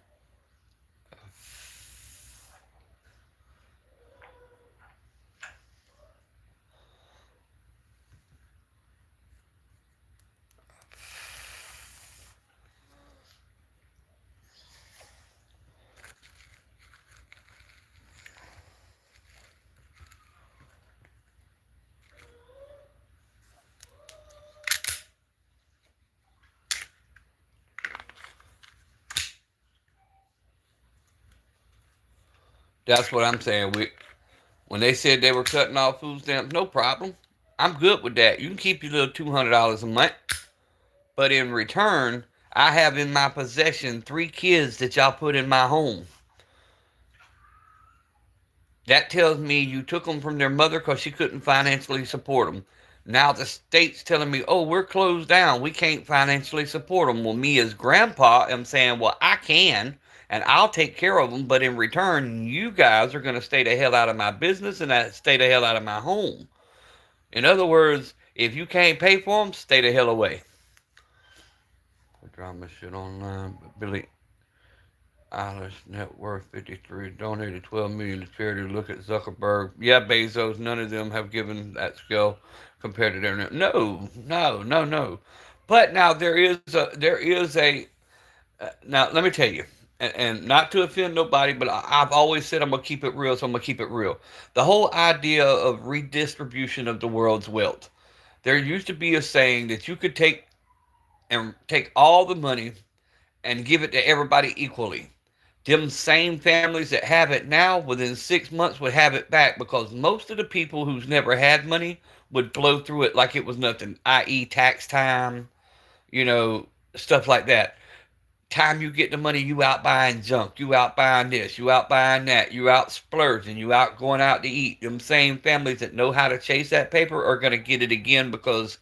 That's what I'm saying. When they said they were cutting off food stamps, no problem. I'm good with that. You can keep your little $200 a month. But in return, I have in my possession three kids that y'all put in my home. That tells me you took them from their mother because she couldn't financially support them. Now the state's telling me, oh, we're closed down. We can't financially support them. Well, me as grandpa am saying, well, I can, and I'll take care of them. But in return, you guys are going to stay the hell out of my business and stay the hell out of my home. In other words, if you can't pay for them, stay the hell away. I drama shit online, but Billy Eilish net worth 53 donated 12 million to charity. Look at Zuckerberg. Yeah, Bezos. None of them have given that scale compared to their net. No, no, no, no. But now there is a now let me tell you, and not to offend nobody, but I've always said I'm gonna keep it real, so I'm gonna keep it real. The whole idea of redistribution of the world's wealth. There used to be a saying that you could take all the money and give it to everybody equally. Them same families that have it now within 6 months would have it back, because most of the people who's never had money would blow through it like it was nothing, i.e., tax time, stuff like that. Time you get the money, you out buying junk, you out buying this, you out buying that, you out splurging, you out going out to eat. Them same families that know how to chase that paper are going to get it again, because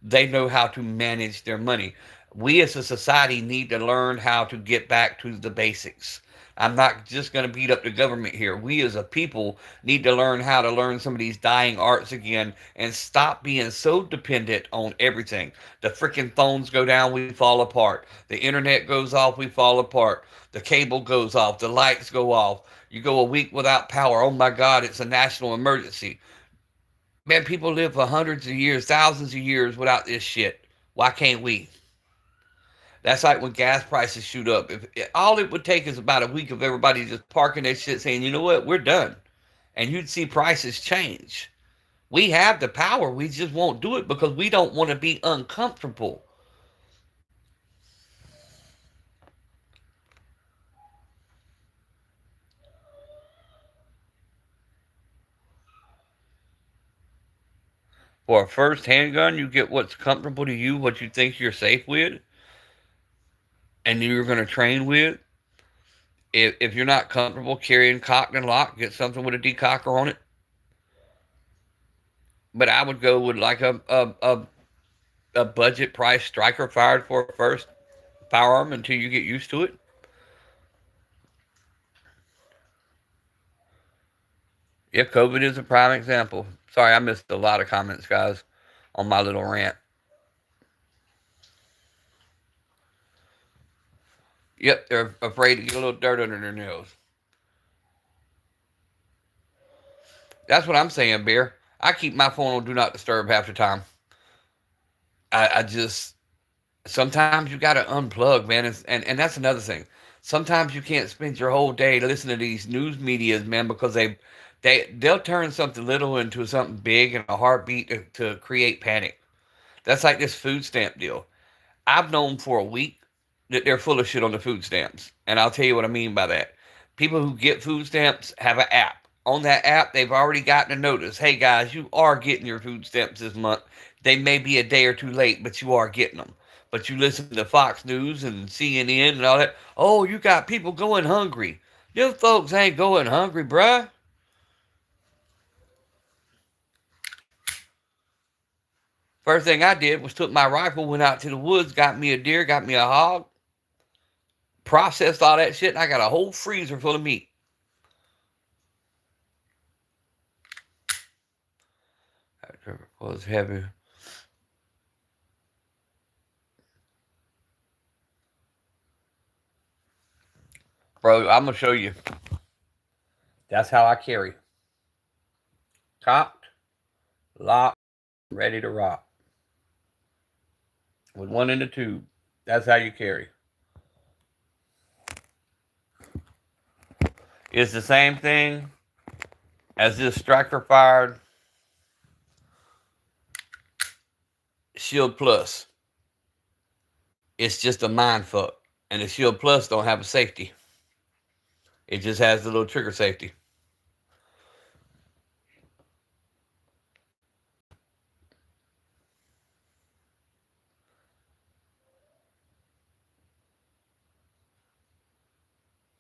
They know how to manage their money. We as a society need to learn how to get back to the basics. I'm not just going to beat up the government here. We as a people need to learn how to learn some of these dying arts again and stop being so dependent on everything. The freaking phones go down, we fall apart. The internet goes off, we fall apart. The cable goes off, the lights go off. You go a week without power. Oh my God, it's a national emergency. Man, people live for hundreds of years, thousands of years without this shit. Why can't we? That's like when gas prices shoot up. If all it would take is about a week of everybody just parking their shit, saying, "You know what, we're done," and you'd see prices change. We have the power. We just won't do it because we don't want to be uncomfortable. For a first handgun, you get what's comfortable to you, what you think you're safe with, and you're going to train with. If you're not comfortable carrying cocked and locked, get something with a decocker on it. But I would go with like a budget price striker fired for a first firearm until you get used to it. Yeah, COVID is a prime example. Sorry, I missed a lot of comments, guys, on my little rant. Yep, they're afraid to get a little dirt under their nails. That's what I'm saying, Bear. I keep my phone on do not disturb half the time. I just sometimes you got to unplug, man, and that's another thing. Sometimes you can't spend your whole day listening to these news medias, man, because they'll turn something little into something big and a heartbeat to create panic. That's like this food stamp deal. I've known for a week that they're full of shit on the food stamps. And I'll tell you what I mean by that. People who get food stamps have an app. On that app, they've already gotten a notice. Hey guys, you are getting your food stamps this month. They may be a day or two late, but you are getting them. But you listen to Fox News and CNN and all that. Oh, you got people going hungry. Them folks ain't going hungry, bruh. First thing I did was took my rifle, went out to the woods, got me a deer, got me a hog, processed all that shit, and I got a whole freezer full of meat. That was heavy. Bro, I'm going to show you. That's how I carry. Cocked, locked, ready to rock. With one in the tube. That's how you carry. It's the same thing as this striker fired Shield Plus. It's just a mind fuck. And the Shield Plus don't have a safety. It just has the little trigger safety.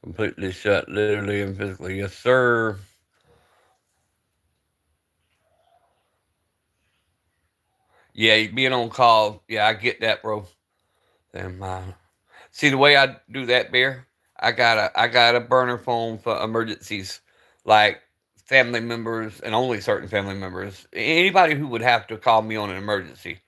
Completely shut, literally and physically. Yes, sir. Yeah, being on call. Yeah, I get that, bro. Damn, see the way I do that, Bear. I got a burner phone for emergencies, like family members and only certain family members. Anybody who would have to call me on an emergency,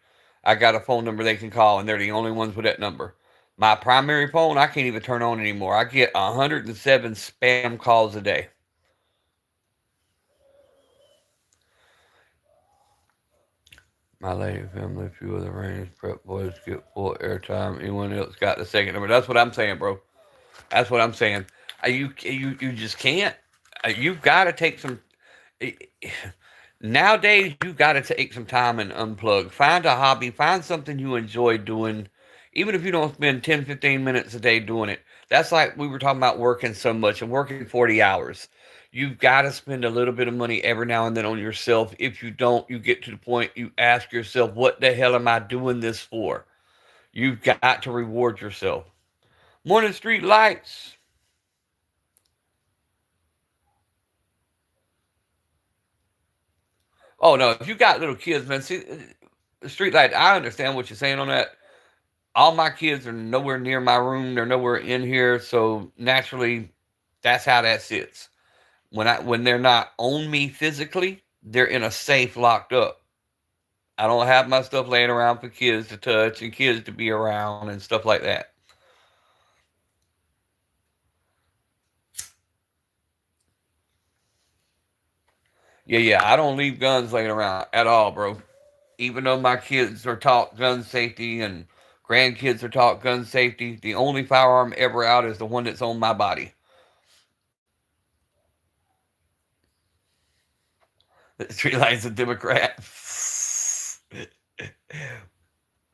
I got a phone number they can call, and they're the only ones with that number. My primary phone, I can't even turn on anymore. I get 107 spam calls a day. My lady family, a few other range prep boys get full airtime. Anyone else got the second number? That's what I'm saying, bro. That's what I'm saying. You just can't. You've got to take some. Nowadays, you've got to take some time and unplug. Find a hobby. Find something you enjoy doing, even if you don't spend 10, 15 minutes a day doing it. That's like we were talking about working so much and working 40 hours. You've got to spend a little bit of money every now and then on yourself. If you don't, you get to the point you ask yourself, what the hell am I doing this for? You've got to reward yourself. Morning street lights. Oh no, if you got little kids, man, see, Street light. I understand what you're saying on that. All my kids are nowhere near my room. They're nowhere in here, so naturally, that's how that sits. When they're not on me physically, they're in a safe, locked up. I don't have my stuff laying around for kids to touch and kids to be around and stuff like that. Yeah, yeah, I don't leave guns laying around at all, bro. Even though my kids are taught gun safety and grandkids are taught gun safety, the only firearm ever out is the one that's on my body. The street light's a Democrat.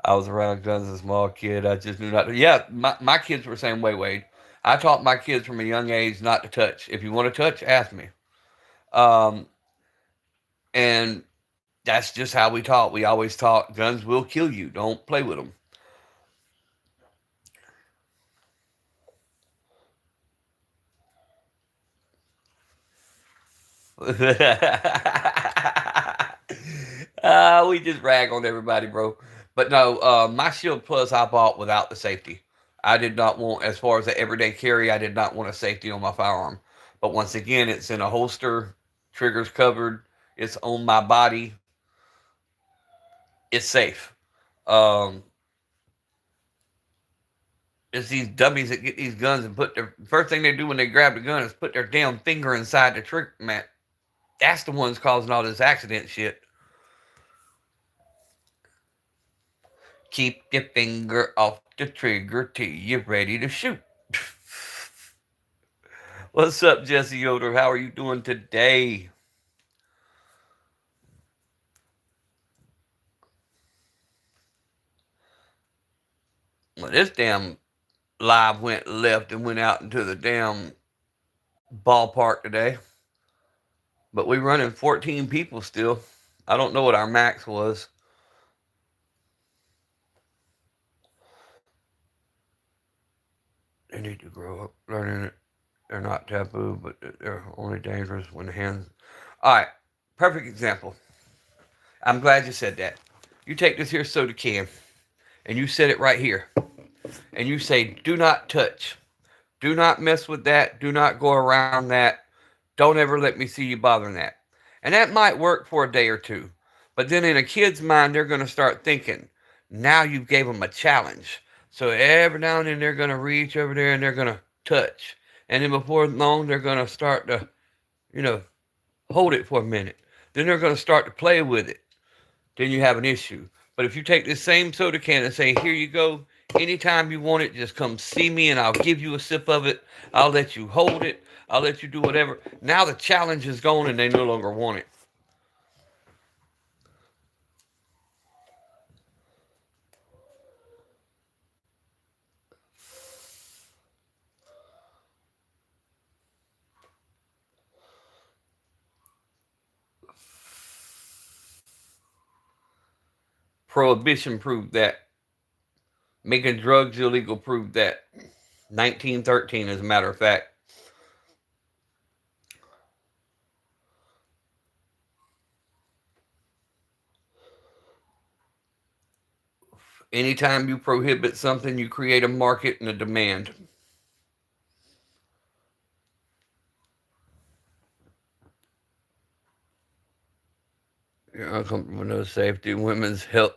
I was around guns as a small kid. I just knew not to. Yeah, my kids were the same way, Wade. I taught my kids from a young age not to touch. If you want to touch, ask me. Um, and that's just how we taught. We always taught guns will kill you. Don't play with them. We just rag on everybody, bro. But no, my Shield Plus I bought without the safety. I did not want, as far as the everyday carry, I did not want a safety on my firearm. But once again, it's in a holster, triggers covered, it's on my body, it's safe. Um, it's these dummies that get these guns and put their first thing they do when they grab the gun is put their damn finger inside the trigger. Man, that's the ones causing all this accident shit. Keep your finger off the trigger till you're ready to shoot. What's up, Jesse Yoder? How are you doing today? Well, this damn live went left and went out into the damn ballpark today. But we running 14 people still. I don't know what our max was. They need to grow up learning it. They're not taboo, but they're only dangerous when the hands. All right, perfect example. I'm glad you said that. You take this here soda can and you set it right here and you say, do not touch. Do not mess with that. Do not go around that. Don't ever let me see you bothering that. And that might work for a day or two. But then in a kid's mind, they're going to start thinking, now you gave them a challenge. So every now and then they're going to reach over there and they're going to touch. And then before long, they're going to start to, you know, hold it for a minute. Then they're going to start to play with it. Then you have an issue. But if you take this same soda can and say, here you go, anytime you want it, just come see me and I'll give you a sip of it. I'll let you hold it. I'll let you do whatever. Now the challenge is gone and they no longer want it. Prohibition proved that. Making drugs illegal proved that. 1913, as a matter of fact. Anytime you prohibit something, you create a market and a demand. You're uncomfortable with no safety. Women's health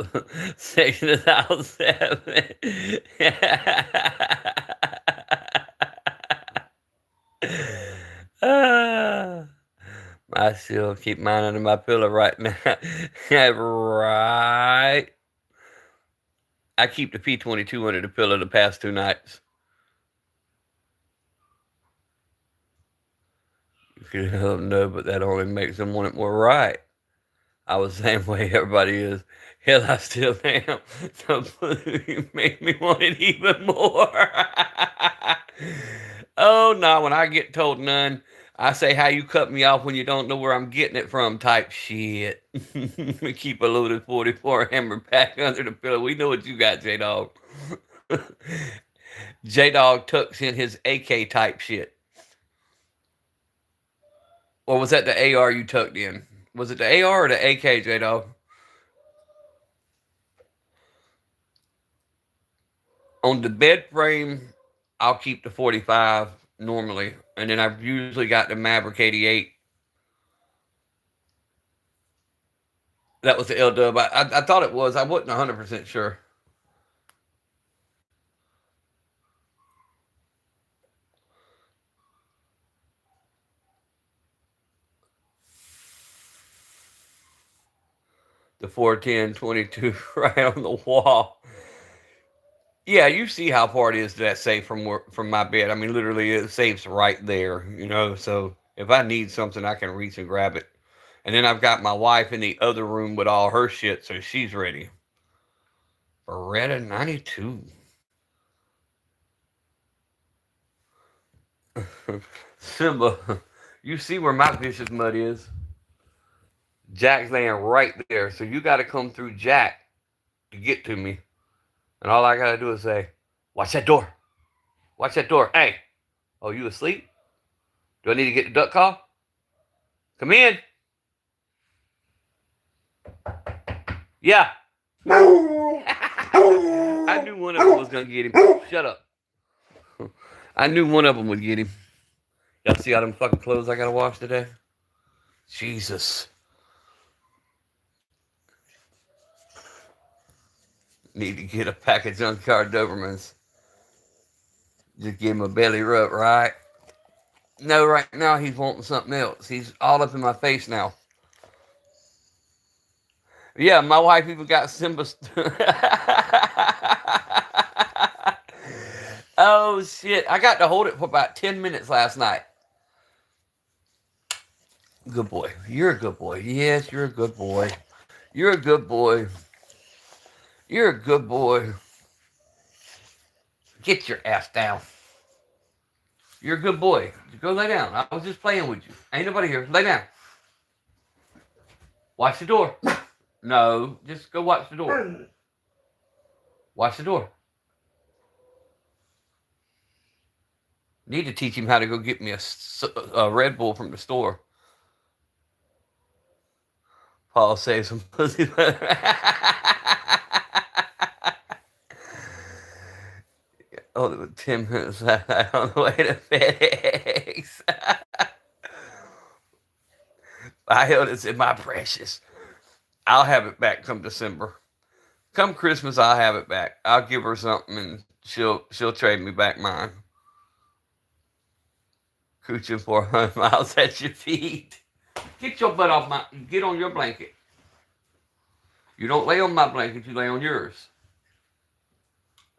section is out 7. Ah, I still keep mine under my pillow right now. Right. I keep the P22 under the pillow the past 2 nights. You can let them know, but that only makes them want it more right. I was the same way everybody is. Hell, I still am. So you make me want it even more. Oh no, when I get told none, I say how you cut me off when you don't know where I'm getting it from type shit. We keep a loaded 44 hammer pack under the pillow. We know what you got, J Dog. J Dog tucks in his AK type shit. Or was that the AR you tucked in? Was it the AR or the AK, J Dog? On the bed frame, I'll keep the 45 normally, and then I've usually got the Maverick 88. That was the L Dub. I thought it was. I wasn't 100% sure. The 410 22 right on the wall. Yeah, you see how far it is to that safe from my bed. I mean, literally, it safe's right there. So if I need something, I can reach and grab it. And then I've got my wife in the other room with all her shit, so she's ready. Beretta 92. Simba, you see where my vicious mud is? Jack's laying right there, so you got to come through Jack to get to me. And all I got to do is say, watch that door. Watch that door. Hey, oh, you asleep? Do I need to get the duck call? Come in. Yeah. I knew one of them was going to get him. Shut up. I knew one of them would get him. Y'all see all them fucking clothes I got to wash today? Jesus. Need to get a pack of junkyard Dobermans. Just give him a belly rub, right? No, right now he's wanting something else. He's all up in my face now. Yeah, my wife even got Simba. Oh, shit. I got to hold it for about 10 minutes last night. Good boy. You're a good boy. Yes, you're a good boy. You're a good boy. You're a good boy. Get your ass down. You're a good boy. Go lay down. I was just playing with you. Ain't nobody here. Lay down. Watch the door. No, just go watch the door. Watch the door. Need to teach him how to go get me a Red Bull from the store. Paul saves some pussy. Oh, 10 minutes on the way to FedEx. I held it in my precious. I'll have it back come December. Come Christmas, I'll have it back. I'll give her something and she'll trade me back mine. Cooching 400 miles at your feet. Get your butt off get on your blanket. You don't lay on my blanket, you lay on yours.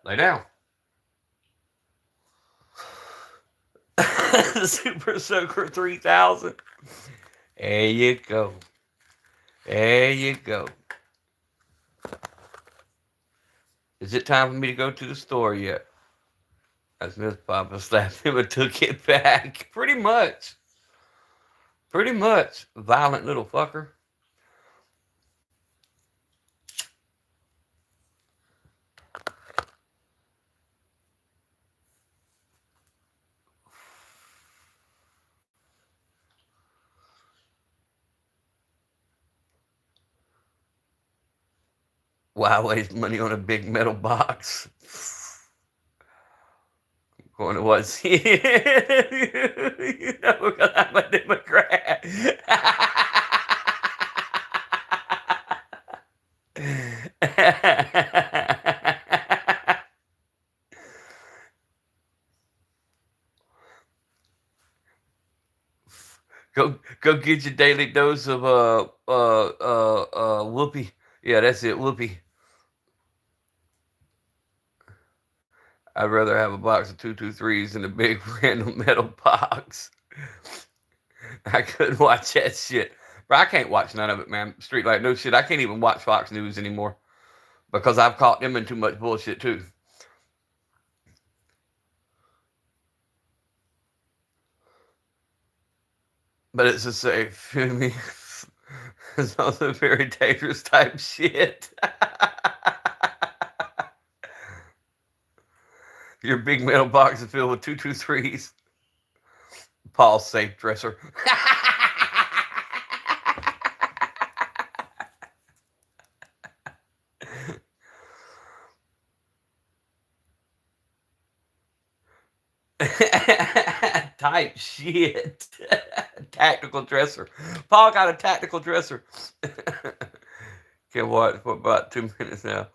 Lay down. Super Soaker 3000. There you go. There you go. Is it time for me to go to the store yet? As Miss Papa slapped him and took it back. Pretty much. Pretty much. Violent little fucker. Why waste money on a big metal box? I'm going to watch. You know, because I'm a Democrat. Go get your daily dose of whoopee. Yeah, that's it, whoopee. I'd rather have a box of 223s than a big random metal box. I couldn't watch that shit. Bro, I can't watch none of it, man. Street like no shit. I can't even watch Fox News anymore because I've caught them in too much bullshit too. But it's a safe. You know what I mean? It's also very dangerous type shit. Your big metal box is filled with 223s. Paul's safe dresser. Type shit. Tactical dresser. Paul got a tactical dresser. Can watch for about 2 minutes now.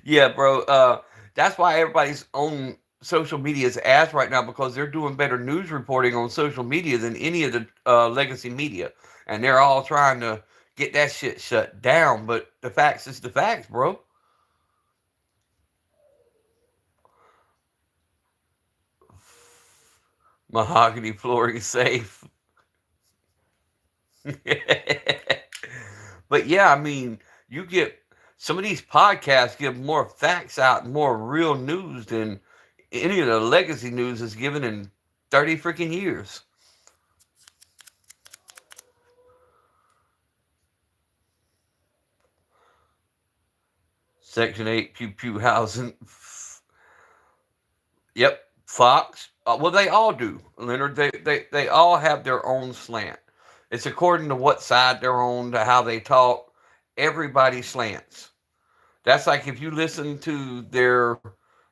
Yeah, bro. That's why everybody's on social media is ass right now because they're doing better news reporting on social media than any of the legacy media, and they're all trying to get that shit shut down. But the facts is the facts, bro. Mahogany flooring safe. But yeah, I mean, you get some of these podcasts give more facts out, more real news than any of the legacy news is given in 30 freaking years. Section 8 pew pew housing. Yep, Fox. Well, they all do, Leonard. They all have their own slant. It's according to what side they're on, to how they talk. Everybody slants. That's like if you listen to their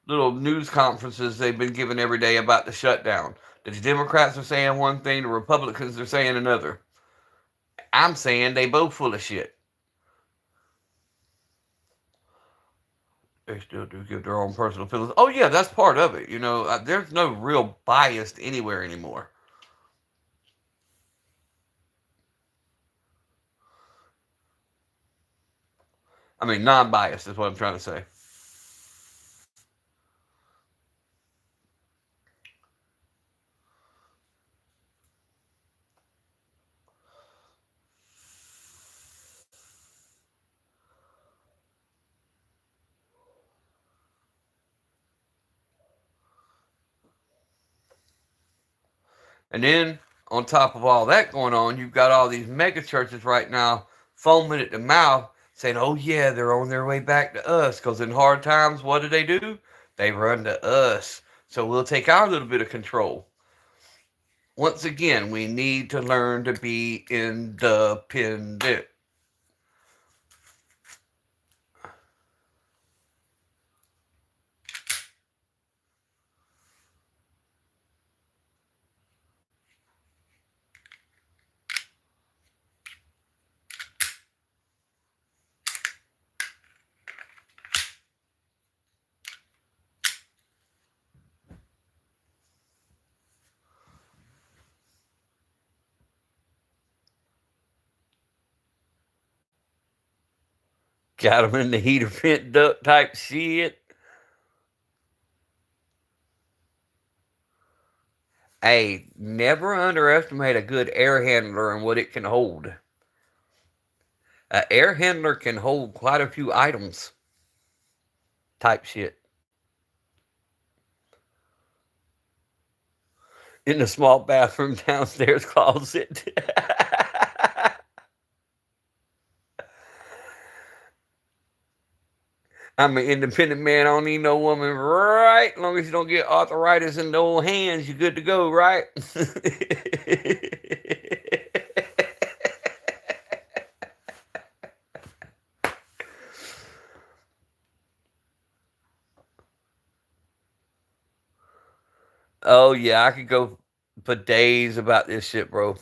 little news conferences they've been giving every day about the shutdown. The Democrats are saying one thing, the Republicans are saying another. I'm saying they both full of shit. They still do give their own personal feelings. Oh yeah, that's part of it. There's no real bias anywhere anymore. I mean, non-biased is what I'm trying to say. And then on top of all that going on, you've got all these mega churches right now foaming at the mouth, saying, "Oh yeah, they're on their way back to us." Because in hard times, what do? They run to us. So we'll take our little bit of control. Once again, we need to learn to be independent. Got them in the heater vent duct type shit. Hey, never underestimate a good air handler and what it can hold. An air handler can hold quite a few items type shit in the small bathroom downstairs closet. I'm an independent man. I don't need no woman, right? As long as you don't get arthritis in the old hands, you're good to go, right? Oh, yeah, I could go for days about this shit, bro.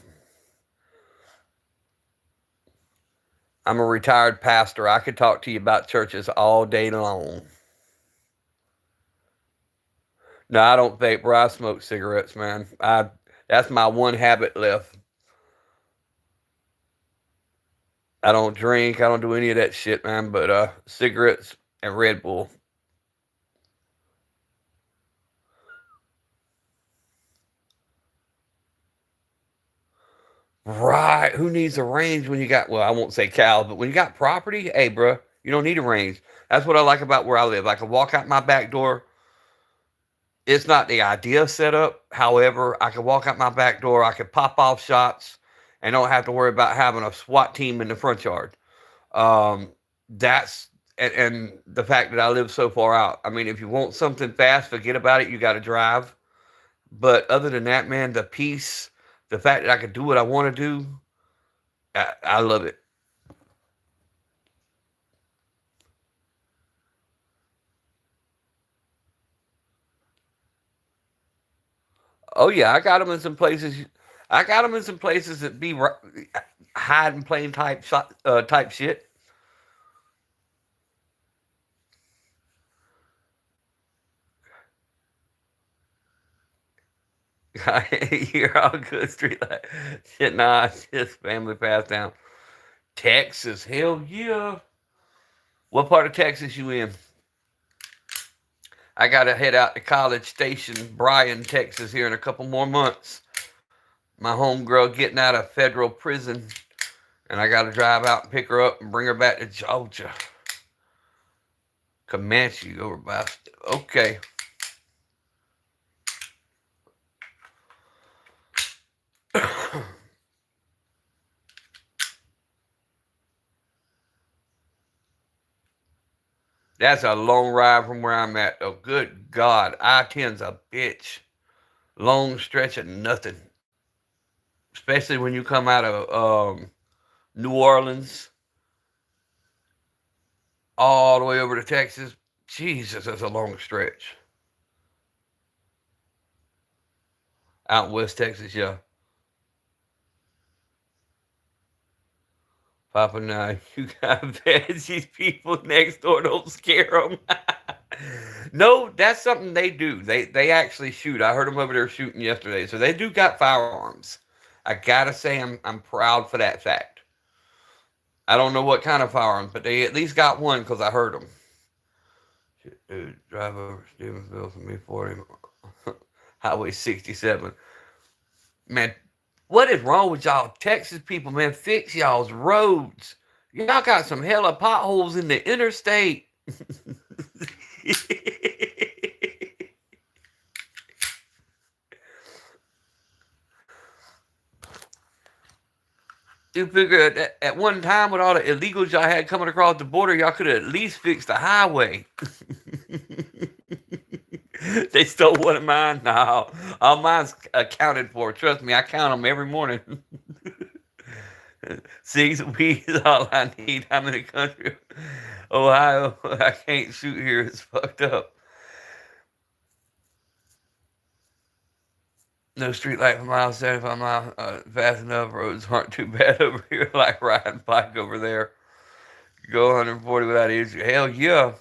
I'm a retired pastor. I could talk to you about churches all day long. No, I don't vape, bro. I smoke cigarettes, man. That's my one habit left. I don't drink. I don't do any of that shit, man. But cigarettes and Red Bull. Right. Who needs a range when you got, well, I won't say cows, but when you got property, hey, bro, you don't need a range. That's what I like about where I live. I can walk out my back door. It's not the ideal setup. However, I can walk out my back door. I can pop off shots and don't have to worry about having a SWAT team in the front yard. Um, that's and the fact that I live so far out. I mean, if you want something fast, forget about it. You got to drive. But other than that, man, the peace, the fact that I can do what I want to do, I love it. Oh yeah, I got them in some places. I got them in some places that be hide and plain type shit. You're all good, street light. Shit, nah, it's just family passed down. Texas, hell yeah. What part of Texas you in? I gotta head out to College Station, Bryan, Texas, here in a couple more months. My homegirl getting out of federal prison, and I gotta drive out and pick her up and bring her back to Georgia. Comanche over by. Okay. That's a long ride from where I'm at, though. Good God. I-10's a bitch. Long stretch of nothing. Especially when you come out of New Orleans all the way over to Texas. Jesus, that's a long stretch. Out in West Texas, yeah. Papa, now you got beds. These people next door don't scare them. No, that's something they do. They actually shoot. I heard them over there shooting yesterday, so they do got firearms. I gotta say, I'm proud for that fact. I don't know what kind of firearms, but they at least got one because I heard them. Shit, dude, drive over Stevensville from me 40 Highway 67. Man, what is wrong with y'all Texas people, man? Fix y'all's roads. Y'all got some hella potholes in the interstate. You figure at one time with all the illegals y'all had coming across the border, y'all could have at least fixed the highway. They stole one of mine. No, all mine's accounted for. Trust me, I count them every morning. 6 weeks is all I need. I'm in the country. Ohio, I can't shoot here. It's fucked up. No street light for miles, 75 miles, fast enough. Roads aren't too bad over here, like riding bike over there. Go 140 without issue. Hell yeah.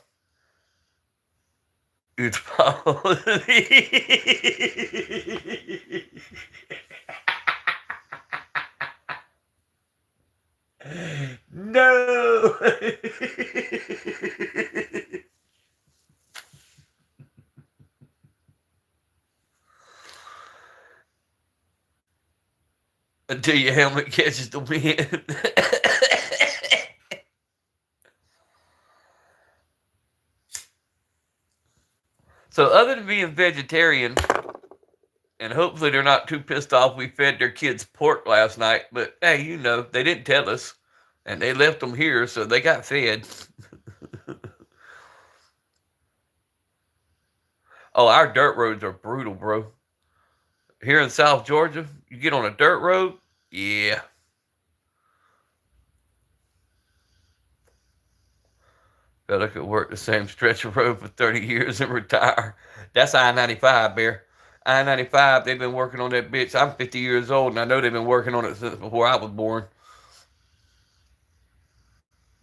It's probably. No. Until your helmet catches the wind. So, other than being vegetarian, and hopefully they're not too pissed off we fed their kids pork last night, but hey, they didn't tell us. And they left them here, so they got fed. Oh, our dirt roads are brutal, bro. Here in South Georgia, you get on a dirt road, yeah. Fella could work the same stretch of road for 30 years and retire. That's I-95, Bear. I-95, they've been working on that bitch. I'm 50 years old, and I know they've been working on it since before I was born.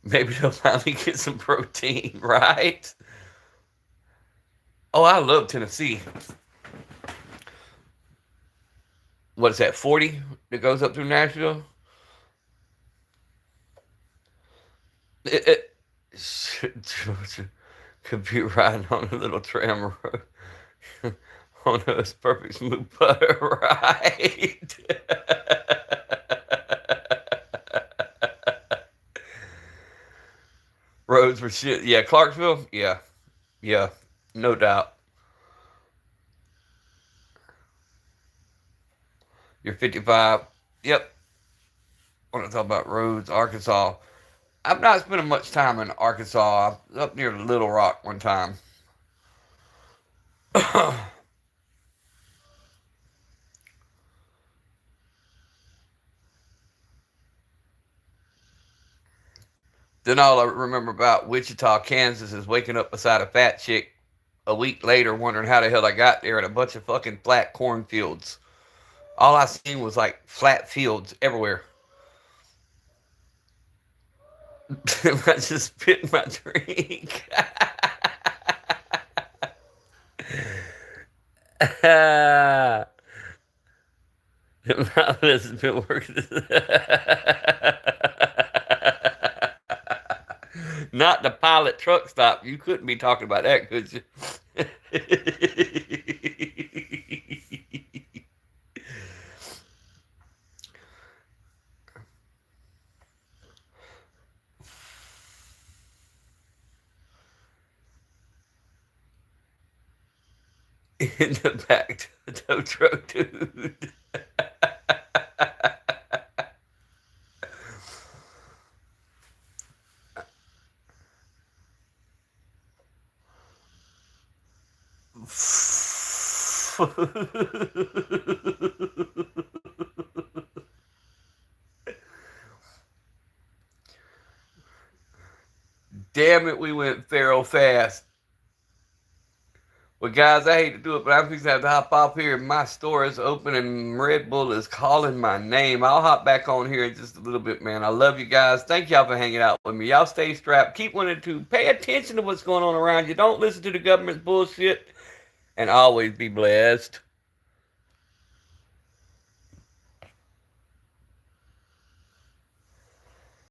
Maybe they'll finally get some protein, right? Oh, I love Tennessee. What is that, 40 that goes up through Nashville? It, Georgia could be riding on a little tram road. Oh no, it's perfect smooth butter, right? Roads were shit. Yeah, Clarksville? Yeah. Yeah. No doubt. You're 55. Yep. Want to talk about roads, Arkansas. I'm not spending much time in Arkansas. I was up near Little Rock one time. Then all I remember about Wichita, Kansas is waking up beside a fat chick a week later wondering how the hell I got there, and a bunch of fucking flat cornfields. All I seen was like flat fields everywhere. I just spit my drink. This has been working. Not the pilot truck stop. You couldn't be talking about that, could you? In the back to the tow truck, dude. Damn it, we went feral fast. Well, guys, I hate to do it, but I'm fixing to have to hop off here. My store is open and Red Bull is calling my name. I'll hop back on here in just a little bit, man. I love you guys. Thank y'all for hanging out with me. Y'all stay strapped. Keep wanting to pay attention to what's going on around you. Don't listen to the government's bullshit. And always be blessed.